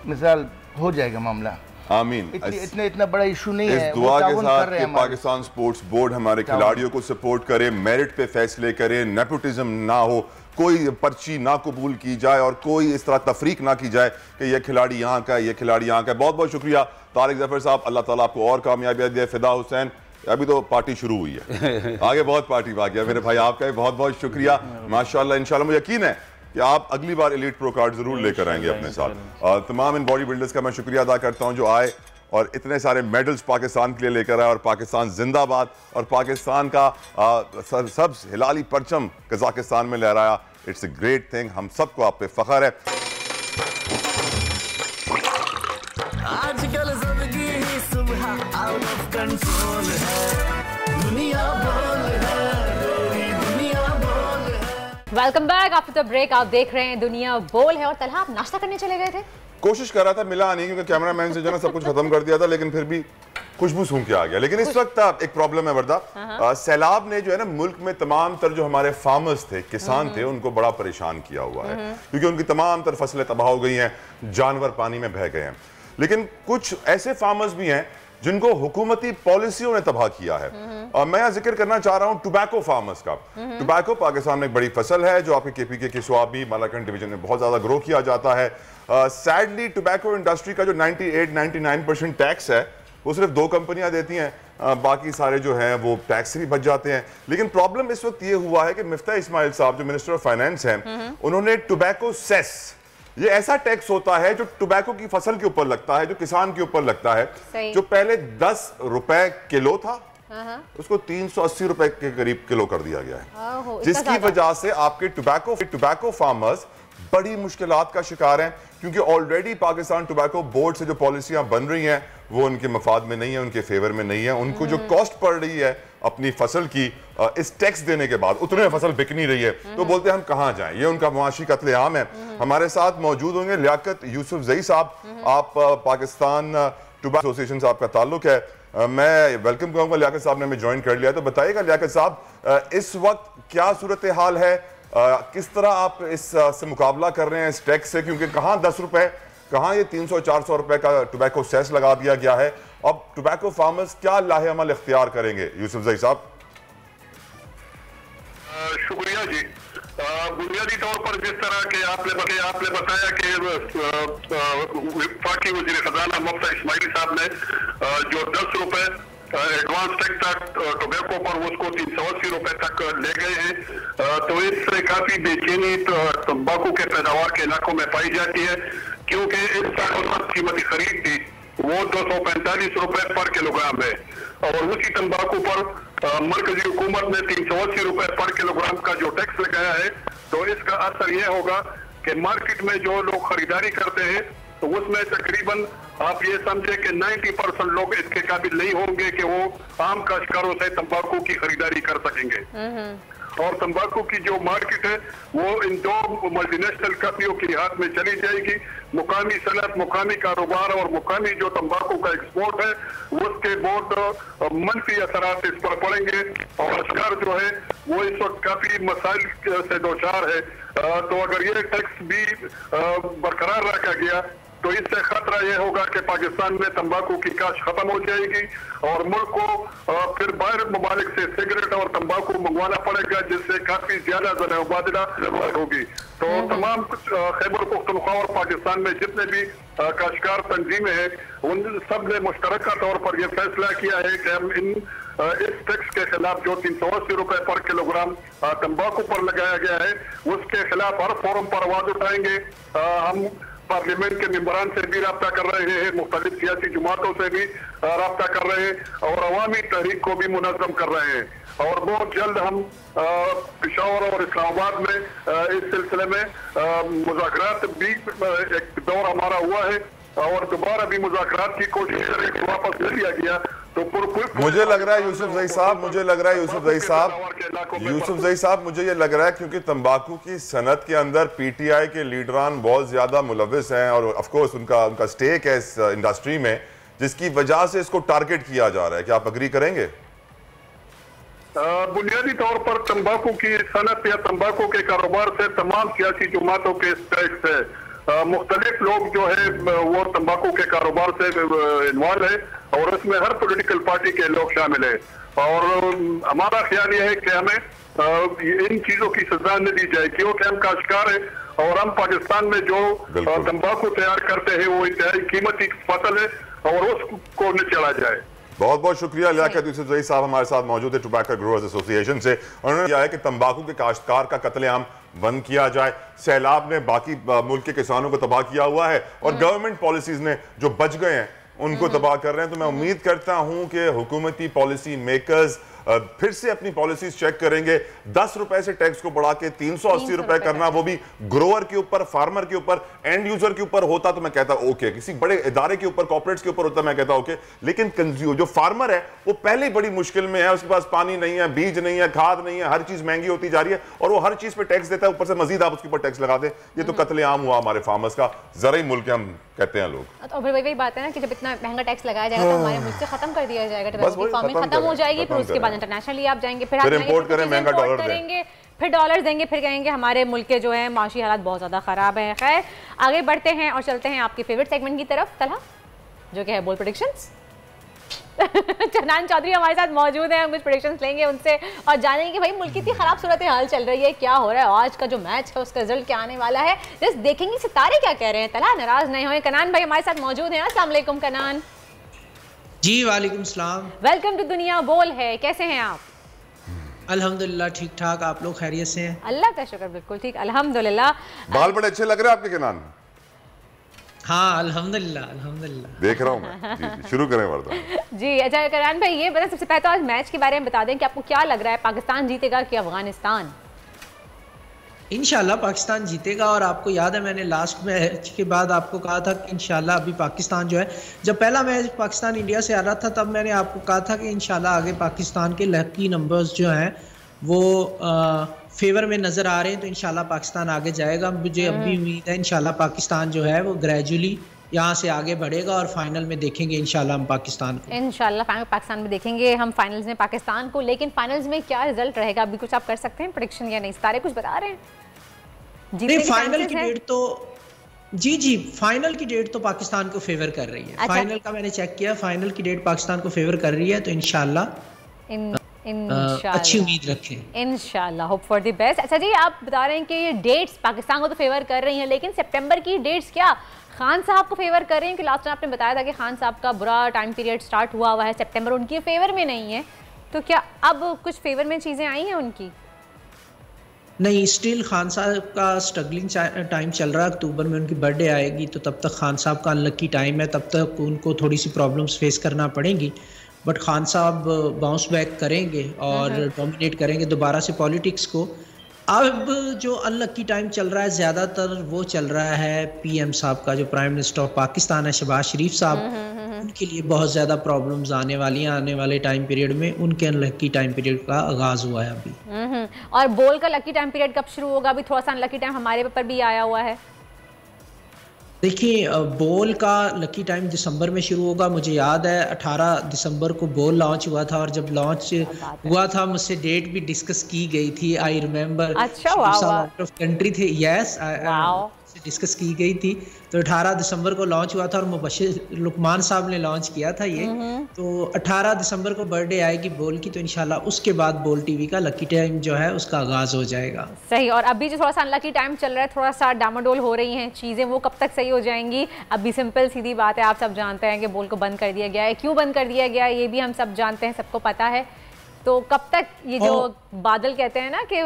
मिसाल हो जाएगा मामला। आमीन। इतना बड़ा इशू नहीं है। इस दुआ के साथ कि पाकिस्तान स्पोर्ट्स बोर्ड हमारे खिलाड़ियों को सपोर्ट करे, मेरिट पे फैसले करे, नेपोटिज्म ना हो, कोई पर्ची ना कबूल की जाए और कोई इस तरह तफरीक ना की जाए कि ये खिलाड़ी यहाँ का है, ये खिलाड़ी यहाँ का है। बहुत बहुत शुक्रिया तारिक जफर साहब, अल्लाह ताला आपको और कामयाबियाँ दे। फिदा हुसैन, अभी तो पार्टी शुरू हुई है, आगे बहुत पार्टी बाकी है मेरे भाई। आपका भी बहुत बहुत शुक्रिया। माशाल्लाह, इंशाल्लाह मुझे यकीन है कि आप अगली बार एलीट प्रो कार्ड जरूर लेकर आएंगे अपने साथ। तमाम इन बॉडी बिल्डर्स का मैं शुक्रिया अदा करता हूं जो आए और इतने सारे मेडल्स पाकिस्तान के लिए लेकर आए, और पाकिस्तान जिंदाबाद, और पाकिस्तान का सब्ज हिलाली परचम कजाकिस्तान में लहराया। इट्स अ ग्रेट थिंग, हम सबको आप पे फख्र है। आजकल जिंदगी ही सुबह आउट ऑफ कंट्रोल है, दुनिया बोल है, दुनिया बोल है। Welcome back after the break. आप देख रहे हैं दुनिया बोल है। और तलहा, आप नाश्ता करने चले गए थे? कोशिश कर रहा था, मिला नहीं, क्योंकि कैमरामैन से जो ना सब कुछ खत्म कर दिया था, लेकिन फिर भी खुशबू सूंघ के आ गया। लेकिन इस वक्त एक प्रॉब्लम है वर्दा, सैलाब ने जो है ना मुल्क में तमाम तर जो हमारे फार्मर्स थे, किसान थे, उनको बड़ा परेशान किया हुआ है, क्योंकि उनकी तमाम तर फसलें तबाह हो गई हैं, जानवर पानी में बह गए हैं। लेकिन कुछ ऐसे फार्मर्स भी हैं जिनको हुकूमती पॉलिसियों ने तबाह किया है। और मैं यहाँ जिक्र करना चाह रहा हूँ टोबैको फार्मर्स का। टोबैको पाकिस्तान में एक बड़ी फसल है जो आपके केपीके की स्वाबी मालाकंड डिवीजन में बहुत ज्यादा ग्रो किया जाता है। सैडली टोबैको इंडस्ट्री का जो 98-99% टैक्स है वो सिर्फ 2 कंपनियां देती हैं, बाकी सारे जो हैं वो टैक्स से भी बच जाते हैं। लेकिन प्रॉब्लम इस वक्त ये हुआ है कि मिफ्ता इस्माइल साहब जो मिनिस्टर ऑफ फाइनेंस हैं, उन्होंने टोबैको सेस, ये ऐसा टैक्स होता है जो टोबैको की फसल के ऊपर लगता है, जो किसान के ऊपर लगता है, जो पहले 10 रुपए किलो था, उसको 380 रुपए के करीब किलो कर दिया गया है, जिसकी वजह से आपके टोबैको फार्मर्स बड़ी मुश्किलात का शिकार हैं, क्योंकि ऑलरेडी पाकिस्तान टोबैको बोर्ड से जो पॉलिसियां बन रही हैं वो उनके मफाद में नहीं है, उनके फेवर में नहीं है। उनको जो कॉस्ट पड़ रही है अपनी फसल की इस टैक्स देने के बाद, उतने फसल बिक नहीं रही है, तो बोलते हैं हम कहाँ जाएं, ये उनका मुआशी कत्लेआम है। हमारे साथ मौजूद होंगे लियाकत यूसुफजई साहब, आप पाकिस्तान टोबैको एसोसिएशन से आपका ताल्लुक है। मैं वेलकम करूंगा, लियाकत साहब ने हमें ज्वाइन कर लिया, तो बताइएगा लियाकत साहब इस वक्त क्या सूरत हाल है, किस तरह आप इस से मुकाबला कर रहे हैं इस टैक्स से, क्योंकि कहाँ 10 रुपए, कहाँ ये 300-400 रुपए का टोबैको सेस लगा दिया गया है। अब टोबैको फार्मर्स क्या लाहेअमल इख्तियार करेंगे? यूसुफजई साहब। शुक्रिया जी। बुनियादी तौर पर जिस तरह के आपने बताया कि वफाकी वज़ीर खजाना मुफ्ती इस्माइल साहब ने जो 10 रुपए एडवांस टैक्स था टोबैको पर उसको 380 रुपए तक ले गए हैं, तो इससे काफी बेचैनी तंबाकू के पैदावार के इलाकों में पाई जाती है, क्योंकि इस साल कीमती खरीद थी वो 245 रुपए पर किलोग्राम है, और उसी तंबाकू पर मरकजी हुकूमत ने 380 रुपए पर किलोग्राम का जो टैक्स लगाया है, तो इसका असर यह होगा कि मार्केट में जो लोग खरीदारी करते हैं तो उसमें तकरीबन आप ये समझे कि 90% लोग इसके काबिल नहीं होंगे कि वो आम काश्तकारों से तंबाकू की खरीदारी कर सकेंगे। और तंबाकू की जो मार्केट है वो इन दो मल्टीनेशनल कंपनियों के हाथ में चली जाएगी। मुकामी सनत, मुकामी कारोबार और मुकामी जो तंबाकू का एक्सपोर्ट है उसके बहुत मनफी असरात इस पर पड़ेंगे, और काश्तकार जो है वो इस वक्त काफी मसाइल से दो चार है। तो अगर ये टैक्स भी बरकरार रखा गया तो इससे खतरा यह होगा कि पाकिस्तान में तंबाकू की काश्त खत्म हो जाएगी और मुल्क को फिर बाहर ममालिक से सिगरेट और तंबाकू मंगवाना पड़ेगा, जिससे काफी ज्यादा ज़र मुबादला होगी। तो तमाम खैबर पख्तूनख्वा और पाकिस्तान में जितने भी काश्तकार तंजीमें हैं उन सब ने मुश्तरका तौर पर यह फैसला किया है कि हम इस टैक्स के खिलाफ जो 380 रुपए पर किलोग्राम तंबाकू पर लगाया गया है उसके खिलाफ हर फोरम पर आवाज उठाएंगे। हम पार्लियामेंट के मेंबरान से भी रब्ता कर रहे हैं, मुख्तलिफ सियासी जमातों से भी रब्ता कर रहे हैं और अवामी तहरीक को भी मुनज़्ज़म कर रहे हैं, और बहुत जल्द हम पेशावर और इस्लामाबाद में इस सिलसिले में मुज़ाकरात भी एक दौर हमारा हुआ है और दोबारा भी मुज़ाकरात की कोशिश करें, वापस ले लिया गया तो मुझे लग रहा है यूसुफजई साहब, मुझे ये लग रहा है क्योंकि तंबाकू की सनत के अंदर पीटीआई के लीडरान बहुत ज्यादा मुलविस हैं और ऑफ कोर्स उनका स्टेक है इस इंडस्ट्री में, जिसकी वजह से इसको टारगेट किया जा रहा है। क्या आप अग्री करेंगे? बुनियादी तौर पर तंबाकू की सनत या तंबाकू के कारोबार से तमाम सियासी जमातों के स्टेक से मुख्तलिफ लोग जो है वो तंबाकू के कारोबार से इन्वॉल्व है और उसमें हर पॉलिटिकल पार्टी के लोग शामिल है, और हमारा ख्याल यह है कि हमें इन चीजों की सजा न दी जाए, क्योंकि हम काश्तकार हैं और हम पाकिस्तान में जो तंबाकू तैयार करते हैं वो इंतहाई कीमती फसल है और उसको न चढ़ा जाए। बहुत बहुत शुक्रिया लियाकत यूसुफजई साहब हमारे साथ मौजूद है टोबैको ग्रोअर्स एसोसिएशन से। उन्होंने कहा है कि तंबाकू के काश्तकार का कत्लेआम बंद किया जाए। सैलाब ने बाकी मुल्क के किसानों को तबाह किया हुआ है और गवर्नमेंट पॉलिसीज ने जो बच गए हैं उनको तबाह कर रहे हैं। तो मैं उम्मीद करता हूं कि हुकूमती पॉलिसी मेकर्स फिर से अपनी पॉलिसीज चेक करेंगे। 10 रुपए से टैक्स को बढ़ा के 380 रुपए करना, वो भी ग्रोअर के ऊपर, फार्मर के ऊपर, एंड यूजर के ऊपर होता तो मैं कहता ओके, किसी बड़े इदारे के ऊपर, कॉर्पोरेट्स के ऊपर होता मैं कहता ओके, लेकिन जो फार्मर है वो पहले ही बड़ी मुश्किल में है, उसके पास पानी नहीं है, बीज नहीं है, खाद नहीं है, हर चीज महंगी होती जा रही है और वो हर चीज पे टैक्स देता है, ऊपर से मजीद आप उसके ऊपर टैक्स लगा दें। ये तो कत्लेआम हुआ हमारे फार्मर्स का, जरा ही मुल्क हम कहते हैं लोग। तो फिर वही बात है ना कि जब इतना महंगा टैक्स लगाया जाएगा तो हमारे मुल्क से खत्म कर दिया जाएगा, फार्मिंग खत्म हो जाएगी, फिर उसके बाद इंटरनेशनली आप जाएंगे, फिर इंपोर्ट करें, महंगा डॉलर करेंगे, फिर डॉलर देंगे, फिर कहेंगे हमारे मुल्क के जो है माशी हालात बहुत ज्यादा खराब है। खैर आगे बढ़ते हैं और चलते हैं आपके फेवरेट सेगमेंट की तरफ, तलहा, जो कि है बोल प्रेडिक्शंस। चन्नान चौधरी हमारे साथ मौजूद हैं, हम कुछ प्रेडिक्शंस लेंगे उनसे और जानेंगे कि भाई मुल्क की इतनी खराब सूरत हाल चल रही है, क्या हो रहा है, आज का जो मैच है उसका रिजल्ट क्या आने वाला है, जस्ट देखेंगे सितारे क्या कह रहे हैं। तलहा नाराज नहीं होए, कनान भाई हमारे साथ मौजूद हैं। अस्सलाम वालेकुम कनान। जी वालेकुम सलाम। वेलकम टू दुनिया बोल है, कैसे हैं आप? अल्हम्दुलिल्लाह ठीक ठाक, आप लोग खैरियत से हैं? अल्लाह का शुक्र, बिल्कुल ठीक, अल्हम्दुलिल्लाह। बाल बड़े अच्छे लग रहे हैं आपके कनान। हाँ अल्हम्दुलिल्लाह अल्हम्दुलिल्लाह देख रहा हूँ मैं। जी, शुरू करें वर्दा जी। अच्छा करण भाई ये बताएं, सबसे पहले तो आज मैच के बारे में बता दें कि आपको क्या लग रहा है, पाकिस्तान जीतेगा कि अफगानिस्तान? इंशाल्लाह पाकिस्तान जीतेगा। और आपको याद है मैंने लास्ट मैच के बाद आपको कहा था कि इंशाल्लाह अभी पाकिस्तान जो है, जब पहला मैच पाकिस्तान इंडिया से आ रहा था तब मैंने आपको कहा था कि इंशाल्लाह आगे पाकिस्तान के लकी नंबर्स जो हैं वो फेवर में नज़र आ रहे हैं, तो इंशाल्लाह पाकिस्तान आगे जाएगा। मुझे अब भी उम्मीद है इंशाल्लाह पाकिस्तान जो है वो ग्रेजुअली यहाँ से आगे बढ़ेगा और फाइनल में देखेंगे इंशाल्लाह हम पाकिस्तान को। इंशाल्लाह पाकिस्तान में देखेंगे हम फाइनल्स में पाकिस्तान को। लेकिन फाइनल्स में क्या रिजल्ट रहेगा, अभी कुछ आप कर सकते हैं प्रेडिक्शन या नहीं? सितारे कुछ बता रहे हैं? नहीं, फाइनल की डेट तो जी फाइनल की डेट तो पाकिस्तान को फेवर कर रही है। अच्छा। फाइनल का मैंने चेक किया, फाइनल की डेट पाकिस्तान को फेवर कर रही है, तो इंशाल्लाह अच्छी उम्मीद रखें, इंशाल्लाह होप फॉर द बेस्ट। अच्छा जी, आप बता रहे हैं कि ये डेट्स पाकिस्तान को तो फेवर कर रही हैं, लेकिन सितंबर की डेट्स क्या खान साहब को फेवर कर रही हैं? कि लास्ट टाइम आपने बताया था कि खान साहब का बुरा टाइम पीरियड स्टार्ट हुआ है, सितंबर उनकी फेवर में नहीं है, तो क्या अब कुछ फेवर में चीज़ें आई हैं उनकी? नहीं, स्टिल खान साहब का स्ट्रगलिंग टाइम चल रहा है। अक्टूबर में उनकी बर्थडे आएगी तो तब तक खान साहब का अनलकी टाइम है, तब तक उनको थोड़ी सी प्रॉब्लम्स फेस करना पड़ेंगी। बट खान साहब बाउंस बैक करेंगे और डोमिनेट करेंगे दोबारा से पॉलिटिक्स को। अब जो अनलकी टाइम चल रहा है ज़्यादातर वो चल रहा है पीएम साहब का, जो प्राइम मिनिस्टर ऑफ पाकिस्तान है शहबाज शरीफ साहब, उनके लिए बहुत ज़्यादा प्रॉब्लम्स आने वाली हैं आने वाले टाइम पीरियड में। उनके अनलकी टाइम पीरियड का आगाज़ हुआ है अभी। और बोल का लकी टाइम पीरियड कब शुरू होगा? अभी थोड़ा सा अनलकी टाइम हमारे पर भी आया हुआ है। देखिए, बोल का लकी टाइम दिसंबर में शुरू होगा। मुझे याद है 18 दिसंबर को बोल लॉन्च हुआ था, और जब लॉन्च हुआ था मुझसे डेट भी डिस्कस की गई थी। I remember. अच्छा, आउट ऑफ कंट्री थे। यस, डिस्कस की गई थी। तो 18 दिसंबर को लॉन्च हुआ था और मुबशिर लुकमान साहब ने लॉन्च किया था ये। तो 18 दिसंबर को बर्थडे आएगी बोल की, तो इंशाल्लाह उसके बाद बोल टीवी का लकी टाइम जो है उसका आगाज हो जाएगा। सही। और अभी जो थोड़ा सा अनलकी टाइम चल रहा है, थोड़ा सा डामाडोल हो रही हैं चीज़ें, वो कब तक सही हो जाएंगी? अभी सिंपल सीधी बात है, आप सब जानते हैं कि बोल को बंद कर दिया गया है। क्यों बंद कर दिया गया है ये भी हम सब जानते हैं, सबको पता है। तो कब तक ये जो बादल कहते हैं ना कि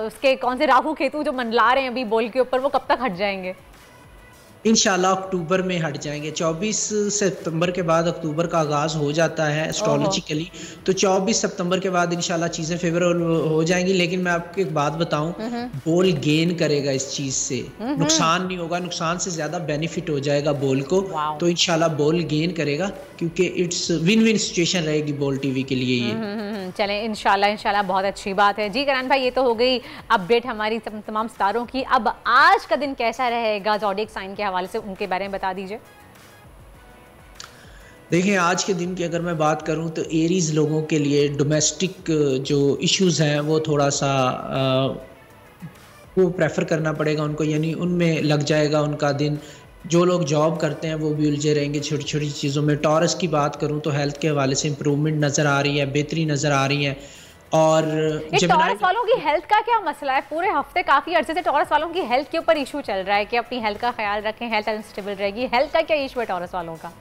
उसके कौन से राहु केतु जो मंडला रहे हैं अभी बोल के ऊपर, वो कब तक हट जाएंगे? इंशाल्लाह अक्टूबर में हट जाएंगे। 24 सितंबर के बाद अक्टूबर का आगाज़ हो जाता है एस्ट्रोलॉजिकली, तो 24 सितंबर के बाद इंशाल्लाह चीज़ें फेवरेबल हो जाएंगी। लेकिन मैं आपको एक बात बताऊं, बोल गेन करेगा इस चीज़ से, नुकसान नहीं होगा, नुकसान से ज़्यादा बेनिफिट हो जाएगा बोल को। तो इंशाल्लाह बोल गेन करेगा, क्योंकि इट्स विन विन सिचुएशन रहेगी बोल टीवी के लिए ये। चलें इंशाल्लाह बहुत अच्छी बात है। जी करण भाई, ये तो हो गई अपडेट हमारी तमाम सितारों की। अब आज का दिन कैसा रहेगा ज़ोडिएक साइन के हवाले से, उनके बारे में बता दीजिए। देखिए, आज के दिन की अगर मैं बात करूं तो एरीज लोगों के लिए डोमेस्टिक जो इश्यूज हैं वो थोड़ा सा वो प्रेफर करना पड़ेगा उनको, यानी उनमें लग जाएगा उनका दिन। जो लोग जॉब करते हैं वो भी उलझे रहेंगे छोटी छोटी चीज़ों में। टॉरस की बात करूं तो हेल्थ के हवाले से इंप्रूवमेंट नज़र आ रही है, बेहतरी नज़र आ रही है। और टॉरस वालों की हेल्थ का क्या मसला है? पूरे हफ्ते काफ़ी अर्से से टॉरस वालों की हेल्थ के ऊपर इशू चल रहा है कि अपनी हेल्थ का ख्याल रखें, हेल्थ अनस्टेबल रहेगी। हेल्थ का क्या इशू है टॉरस वालों का?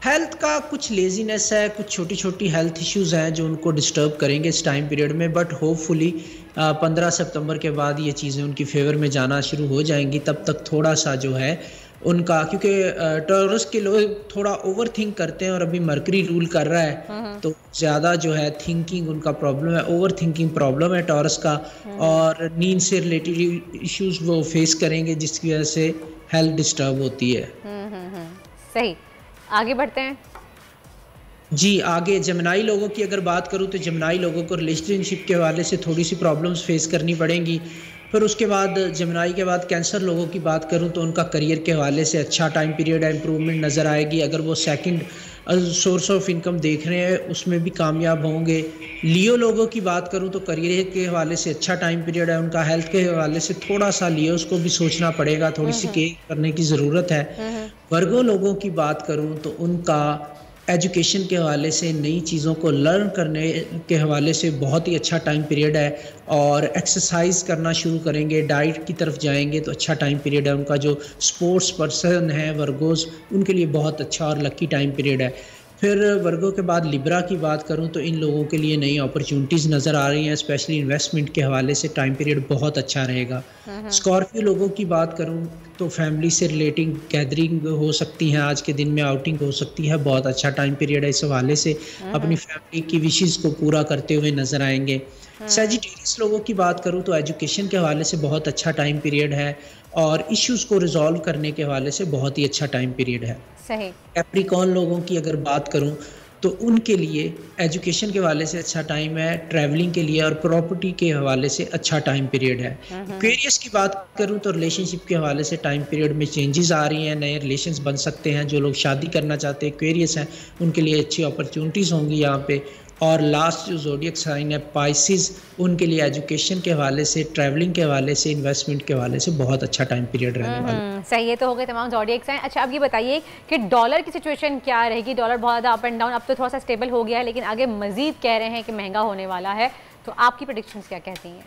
हेल्थ का कुछ लेजीनेस है, कुछ छोटी छोटी हेल्थ इश्यूज हैं जो उनको डिस्टर्ब करेंगे इस टाइम पीरियड में। बट होपफुली 15 सितंबर के बाद ये चीज़ें उनकी फेवर में जाना शुरू हो जाएंगी। तब तक थोड़ा सा जो है उनका, क्योंकि टॉरस के लोग थोड़ा ओवर थिंक करते हैं और अभी मरकरी रूल कर रहा है, तो ज़्यादा जो है थिंकिंग उनका प्रॉब्लम है, ओवर थिंकिंग प्रॉब्लम है टॉरस का। और नींद से रिलेटेड इश्यूज वो फेस करेंगे जिसकी वजह से हेल्थ डिस्टर्ब होती है। सही, आगे बढ़ते हैं जी। आगे जमनाई लोगों की अगर बात करूं तो जमनाई लोगों को रिलेशनशिप के हवाले से थोड़ी सी प्रॉब्लम्स फेस करनी पड़ेंगी। फिर उसके बाद जमनाई के बाद कैंसर लोगों की बात करूं तो उनका करियर के हवाले से अच्छा टाइम पीरियड है, इंप्रूवमेंट नज़र आएगी। अगर वो सेकंड सोर्स ऑफ इनकम देख रहे हैं उसमें भी कामयाब होंगे। लियो लोगों की बात करूं तो करियर के हवाले से अच्छा टाइम पीरियड है उनका। हेल्थ के हवाले से थोड़ा सा लियोस को भी सोचना पड़ेगा, थोड़ी सी केयर करने की ज़रूरत है। वर्गो लोगों की बात करूं तो उनका एजुकेशन के हवाले से, नई चीज़ों को लर्न करने के हवाले से बहुत ही अच्छा टाइम पीरियड है। और एक्सरसाइज करना शुरू करेंगे, डाइट की तरफ जाएंगे तो अच्छा टाइम पीरियड है उनका। जो स्पोर्ट्स पर्सन है वर्गोस, उनके लिए बहुत अच्छा और लकी टाइम पीरियड है। फिर वर्गों के बाद लिब्रा की बात करूं तो इन लोगों के लिए नई अपॉर्चुनिटीज़ नज़र आ रही हैं, स्पेशली इन्वेस्टमेंट के हवाले से टाइम पीरियड बहुत अच्छा रहेगा। स्कॉर्पियो लोगों की बात करूं तो फैमिली से रिलेटिंग गैदरिंग हो सकती है, आज के दिन में आउटिंग हो सकती है। बहुत अच्छा टाइम पीरियड है, इस हवाले से अपनी फैमिली की विशेज़ को पूरा करते हुए नज़र आएंगे। सैजिटेरियस लोगों की बात करूँ तो एजुकेशन के हवाले से बहुत अच्छा टाइम पीरियड है और इश्यूज़ को रिजॉल्व करने के हवाले से बहुत ही अच्छा टाइम पीरियड है। सही। कैप्रिकॉर्न लोगों की अगर बात करूँ तो उनके लिए एजुकेशन के हवाले से अच्छा टाइम है, ट्रैवलिंग के लिए और प्रॉपर्टी के हवाले से अच्छा टाइम पीरियड है। एक्वेरियस की बात करूं तो रिलेशनशिप के हवाले से टाइम पीरियड में चेंजेस आ रही हैं, नए रिलेशंस बन सकते हैं। जो लोग शादी करना चाहते हैं एक्वेरियस हैं, उनके लिए अच्छी अपॉर्चुनिटीज़ होंगी यहाँ पे। और लास्ट जो ज़ोडिएक साइन है पाइसिस, उनके लिए एजुकेशन के हवाले से, ट्रैवलिंग के हवाले से, इन्वेस्टमेंट के हवाले से बहुत अच्छा टाइम पीरियड रहने वाला है। सही, ये तो हो गए तमाम ज़ोडिएक साइन। अच्छा, अब ये बताइए कि डॉलर की सिचुएशन क्या रहेगी? डॉलर बहुत ज़्यादा अप एंड डाउन, अब तो थोड़ा सा स्टेबल हो गया है, लेकिन आगे मजीद कह रहे हैं कि महंगा होने वाला है, तो आपकी प्रेडिक्शंस क्या कहती हैं?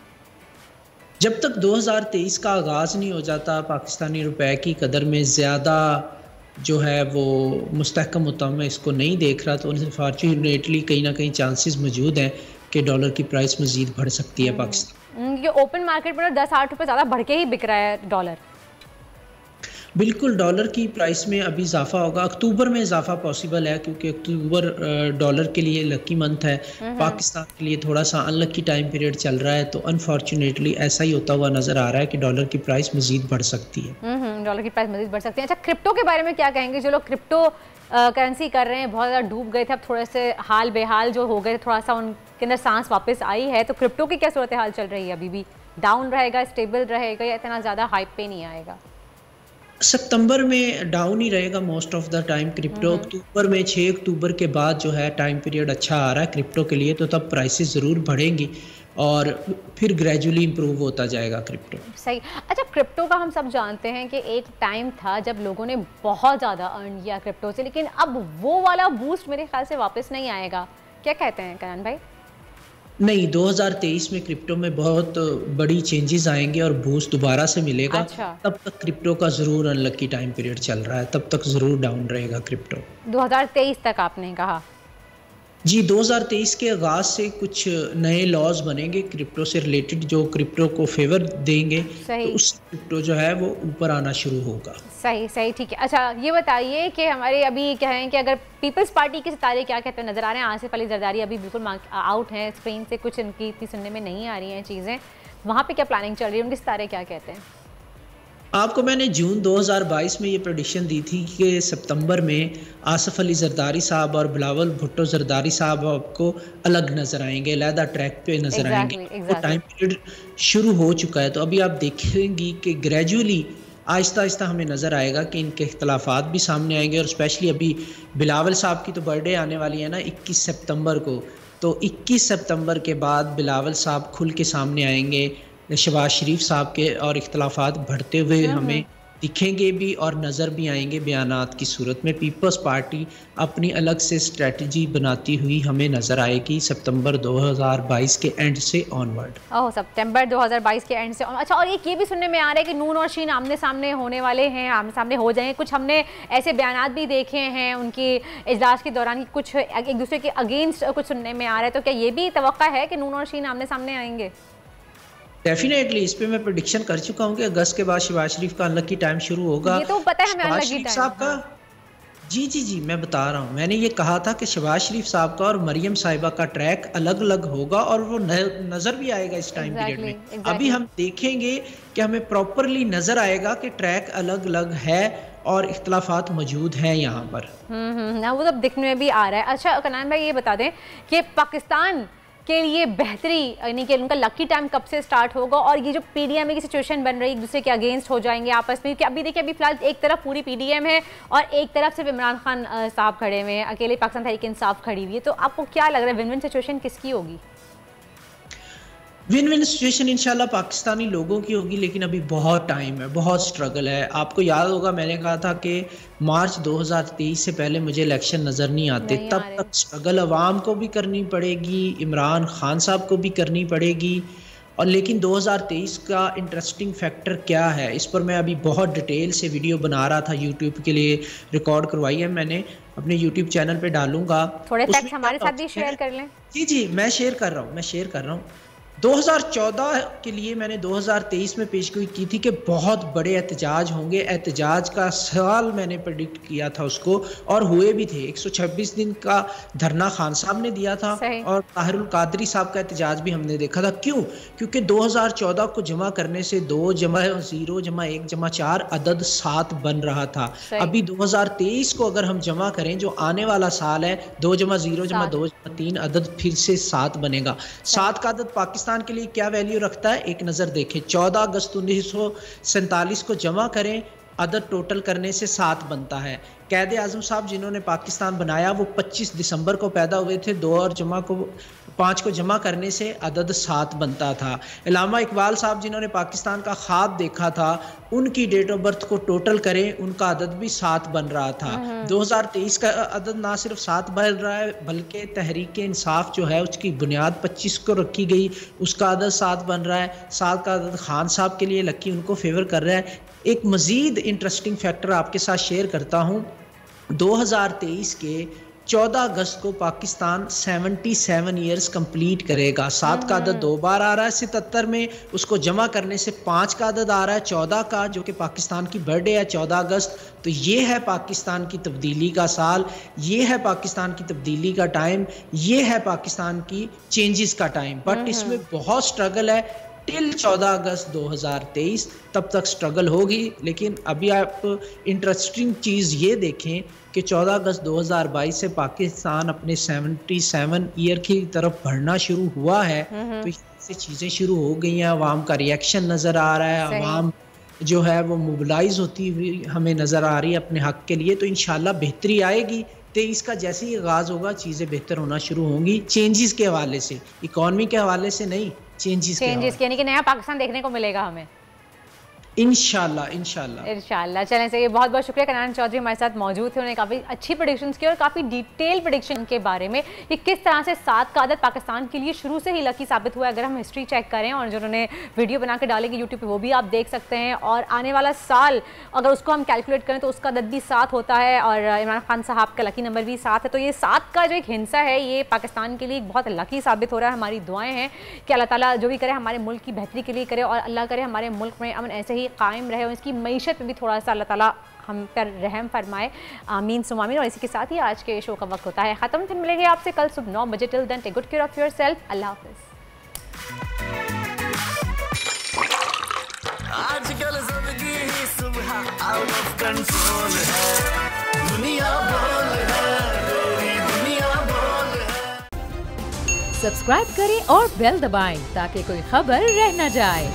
जब तक 2023 का आगाज़ नहीं हो जाता, पाकिस्तानी रुपए की कदर में ज़्यादा जो है वो मुस्तहकम होता, मैं इसको नहीं देख रहा, तो अनफॉर्चुनेटली कहीं ना कहीं चांसेस मौजूद हैं कि डॉलर की प्राइस मज़ीद बढ़ सकती है पाकिस्तान। ये ओपन मार्केट में 10-8 रुपये ज़्यादा बढ़ के ही बिक रहा है डॉलर। बिल्कुल, डॉलर की प्राइस में अभी इजाफा होगा, अक्टूबर में इजाफा पॉसिबल है क्योंकि अक्टूबर डॉलर के लिए लकी मंथ है, पाकिस्तान के लिए थोड़ा सा अनलकी टाइम पीरियड चल रहा है, तो अनफॉर्चुनेटली ऐसा ही होता हुआ नज़र आ रहा है कि डॉलर की प्राइस मज़ीद बढ़ सकती है। डॉलर की प्राइस मज़ीद बढ़ सकती है। अच्छा, क्रिप्टो के बारे में क्या कहेंगे? जो लोग क्रिप्टो करेंसी कर रहे हैं, बहुत ज़्यादा डूब गए थे, अब थोड़े से हाल बेहाल जो हो गए, थोड़ा सा उनके अंदर सांस वापस आई है, तो क्रिप्टो की क्या सूरत हाल चल रही है? अभी भी डाउन रहेगा, स्टेबल रहेगा, या इतना ज़्यादा हाइप पे नहीं आएगा? सितंबर में डाउन ही रहेगा most of the time crypto. October में 6 अक्टूबर के बाद जो है टाइम पीरियड अच्छा आ रहा है क्रिप्टो के लिए, तो तब प्राइसेस ज़रूर बढ़ेंगी और फिर ग्रेजुअली इम्प्रूव होता जाएगा क्रिप्टो। सही। अच्छा, क्रिप्टो का हम सब जानते हैं कि एक टाइम था जब लोगों ने बहुत ज़्यादा अर्न किया क्रिप्टो से, लेकिन अब वो वाला बूस्ट मेरे ख्याल से वापस नहीं आएगा। क्या कहते हैं कनान भाई? नहीं, 2023 में क्रिप्टो में बहुत बड़ी चेंजेस आएंगे और बूस्ट दोबारा से मिलेगा। अच्छा। तब तक क्रिप्टो का ज़रूर अनलकी टाइम पीरियड चल रहा है, तब तक ज़रूर डाउन रहेगा क्रिप्टो। 2023 तक आपने कहा? जी, 2023 के आगाज़ से कुछ नए लॉज बनेंगे क्रिप्टो से रिलेटेड, जो क्रिप्टो को फेवर देंगे, तो उससे क्रिप्टो जो है वो ऊपर आना शुरू होगा। सही सही, ठीक है। अच्छा, ये बताइए कि हमारे अभी कहें कि अगर पीपल्स पार्टी के सितारे क्या कहते हैं नज़र आ रहे हैं? आसिफ अली जरदारी अभी बिल्कुल आउट हैं स्क्रीन से, कुछ इनकी इतनी सुनने में नहीं आ रही हैं चीज़ें, वहाँ पे क्या प्लानिंग चल रही है? उनके सितारे क्या कहते हैं? आपको मैंने जून 2022 में ये प्रेडिक्शन दी थी कि सितंबर में आसिफ अली जरदारी साहब और बिलावल भुट्टो जरदारी साहब आपको अलग नज़र आएंगे, अलहदा ट्रैक पे नज़र आएंगे। तो टाइम पीरियड शुरू हो चुका है, तो अभी आप देखेंगी कि ग्रेजुअली आहिस्ता आहिस्ता हमें नज़र आएगा कि इनके इख्तलाफात भी सामने आएंगे। और स्पेशली अभी बिलावल साहब की तो बर्थडे आने वाली है ना 21 सितंबर को, तो 21 सितंबर के बाद बिलावल साहब खुल के सामने आएंगे, शहबाज शरीफ साहब के, और इख्तलाफात बढ़ते हुए हमें दिखेंगे भी और नज़र भी आएंगे बयानात की सूरत में। पीपल्स पार्टी अपनी अलग से स्ट्रेटजी बनाती हुई हमें नज़र आएगी सितंबर 2022 के एंड से ऑनवर्ड। ओह, सितंबर 2022 के एंड से। अच्छा, और एक ये भी सुनने में आ रहा है कि नून और शीन आमने सामने होने वाले हैं, आमने सामने हो जाएंगे। कुछ हमने ऐसे बयानात भी देखे हैं उनकी इजलास के दौरान कि कुछ एक दूसरे के अगेंस्ट कुछ सुनने में आ रहा है, तो क्या ये भी तवक्का है कि नून और शीन आमने सामने आएंगे? डेफिनेटली, इस पे मैं प्रेडिक्शन कर चुका हूँ कि अगस्त के बाद शहबाज शरीफ का अनलकी टाइम शुरू होगा। ये तो पता है हमें अनलकी टाइम साहब का। जी मैं बता रहा हूँ, मैंने ये कहा था कि शहबाज शरीफ साहब का और मरियम साहिबा का ट्रैक अलग अलग होगा और वो नज़र भी आएगा इस टाइम पीरियड में। अभी हम देखेंगे कि हमें प्रॉपरली नज़र आएगा कि ट्रैक अलग अलग है और इख्तलाफात मौजूद हैं यहाँ पर। ना वो तो दिखने में भी आ रहा है। अच्छा कनान भाई, ये बता दें कि पाकिस्तान के लिए बेहतरी, यानी कि उनका लकी टाइम कब से स्टार्ट होगा? और ये जो पीडीएम की सिचुएशन बन रही है, एक दूसरे के अगेंस्ट हो जाएंगे आपस में, कि अभी देखिए अभी फिलहाल एक तरफ पूरी पीडीएम है और एक तरफ सिर्फ इमरान खान साहब खड़े हुए हैं, अकेले पाकिस्तान तहरीक इंसाफ खड़ी हुई है, तो आपको क्या लग रहा है विन विन सिचुएशन किसकी होगी? विन विन सिचुएशन इंशाल्लाह पाकिस्तानी लोगों की होगी, लेकिन अभी बहुत टाइम है, बहुत स्ट्रगल है। आपको याद होगा मैंने कहा था कि मार्च 2023 से पहले मुझे इलेक्शन नज़र नहीं आते, तब तक स्ट्रगल अवाम को भी करनी पड़ेगी, इमरान खान साहब को भी करनी पड़ेगी। और लेकिन 2023 का इंटरेस्टिंग फैक्टर क्या है, इस पर मैं अभी बहुत डिटेल से वीडियो बना रहा था, यूट्यूब के लिए रिकॉर्ड करवाई है मैंने, अपने यूट्यूब चैनल पे डालूंगा। थोड़े फैक्ट्स हमारे साथ भी शेयर कर लें। जी मैं शेयर कर रहा हूँ 2014 के लिए मैंने 2023 में पेशगोई की थी कि बहुत बड़े एहतजाज होंगे, एहतजाज का साल मैंने प्रेडिक्ट किया था उसको, और हुए भी थे। 126 दिन का धरना खान साहब ने दिया था और ताहिरुल कादरी साहब का एहतजाज भी हमने देखा था। क्यों? क्योंकि 2014 को जमा करने से 2 जमा 0 जमा 1 जमा 4 अदद 7 बन रहा था। अभी 2023 को अगर हम जमा करें, जो आने वाला साल है, 2 जमा 0 जमा 2 जमा 3 अदद फिर से 7 बनेगा। 7 का अदद पाकिस्तान के लिए क्या वैल्यू रखता है, एक नज़र देखें। 14 अगस्त 1947 को जमा करें, अदद टोटल करने से 7 बनता है। कैद आज़म साहब जिन्होंने पाकिस्तान बनाया वो 25 दिसंबर को पैदा हुए थे। 2 और 5 को जमा करने से अदद 7 बनता था। अल्लामा इकबाल साहब जिन्होंने पाकिस्तान का ख्वाब देखा था, उनकी डेट ऑफ बर्थ को टोटल करें, उनका अदद भी 7 बन रहा था। 2023 का अदद ना सिर्फ 7 बन रहा है, बल्कि तहरीक इंसाफ जो है उसकी बुनियाद 25 को रखी गई, उसका अदद 7 बन रहा है। 7 का अदद खान साहब के लिए लकी उनको फेवर कर रहा है। एक मज़ीद इंटरेस्टिंग फैक्टर आपके साथ शेयर करता हूँ। 2023 के 14 अगस्त को पाकिस्तान 77 ईयर्स कंप्लीट करेगा। 7 का अदद 2 बार आ रहा है 77 में, उसको जमा करने से 5 का अदद आ रहा है 14 का, जो कि पाकिस्तान की बर्थडे है 14 अगस्त। तो ये है पाकिस्तान की तब्दीली का साल, ये है पाकिस्तान की तब्दीली का टाइम, ये है पाकिस्तान की चेंजेस का टाइम। बट इसमें बहुत स्ट्रगल है टिल 14 अगस्त 2023, तब तक स्ट्रगल होगी। लेकिन अभी आप इंटरेस्टिंग चीज़ ये देखें कि 14 अगस्त 2022 से पाकिस्तान अपने 77 ईयर की तरफ बढ़ना शुरू हुआ है। तो इससे चीज़ें शुरू हो गई हैं, आवाम का रिएक्शन नज़र आ रहा है, आवाम जो है वो मोबिलाइज होती हुई हमें नज़र आ रही है अपने हक के लिए। तो इंशाल्लाह बेहतरी आएगी। 23 का जैसे ही आगाज़ होगा चीज़ें बेहतर होना शुरू होंगी, चेंजेस के हवाले से, इकॉनमी के हवाले से नहीं, चेंजेस यानी कि नया पाकिस्तान देखने को मिलेगा हमें इंशाल्लाह इंशाल्लाह इंशाल्लाह। चलें सही, बहुत बहुत शुक्रिया। कनान चौधरी हमारे साथ मौजूद थे, उन्होंने काफ़ी अच्छी प्रेडिक्शंस की और काफ़ी डिटेल प्रेडिक्शन के बारे में कि किस तरह से 7 का अदद पाकिस्तान के लिए शुरू से ही लकी साबित हुआ है। अगर हम हिस्ट्री चेक करें और जो उन्होंने वीडियो बना के डालेगी यूट्यूब पे वो भी आप देख सकते हैं। और आने वाला साल अगर उसको हम कैलकुलेट करें तो उसका अदद भी 7 होता है और इमरान खान साहब का लकी नंबर भी 7 है। तो ये 7 का जो एक हिस्सा है ये पाकिस्तान के लिए बहुत लकी साबित हो रहा है। हमारी दुआएँ हैं कि अल्लाह ताला जो भी करे हमारे मुल्क की बेहतरी के लिए करे और अल्लाह करे हमारे मुल्क में अमन ऐसे ही कायम रहे और इसकी मईशत में भी थोड़ा सा अल्लाह ताला हम पर रहम फरमाए, आमीन सुम आमीन। और इसी के साथ ही आज के शो का वक्त होता है ख़त्म। फिर मिलेंगे आपसे कल सुबह 9 बजे। Till then take good care of yourself. अल्लाह हाफ़िज़। आजकल ज़िंदगी ही सुबह आउट ऑफ कंट्रोल है, दुनिया बोल है, तेरी दुनिया बोल है। सब्सक्राइब करें और बेल दबाएं ताकि कोई खबर रह न जाए।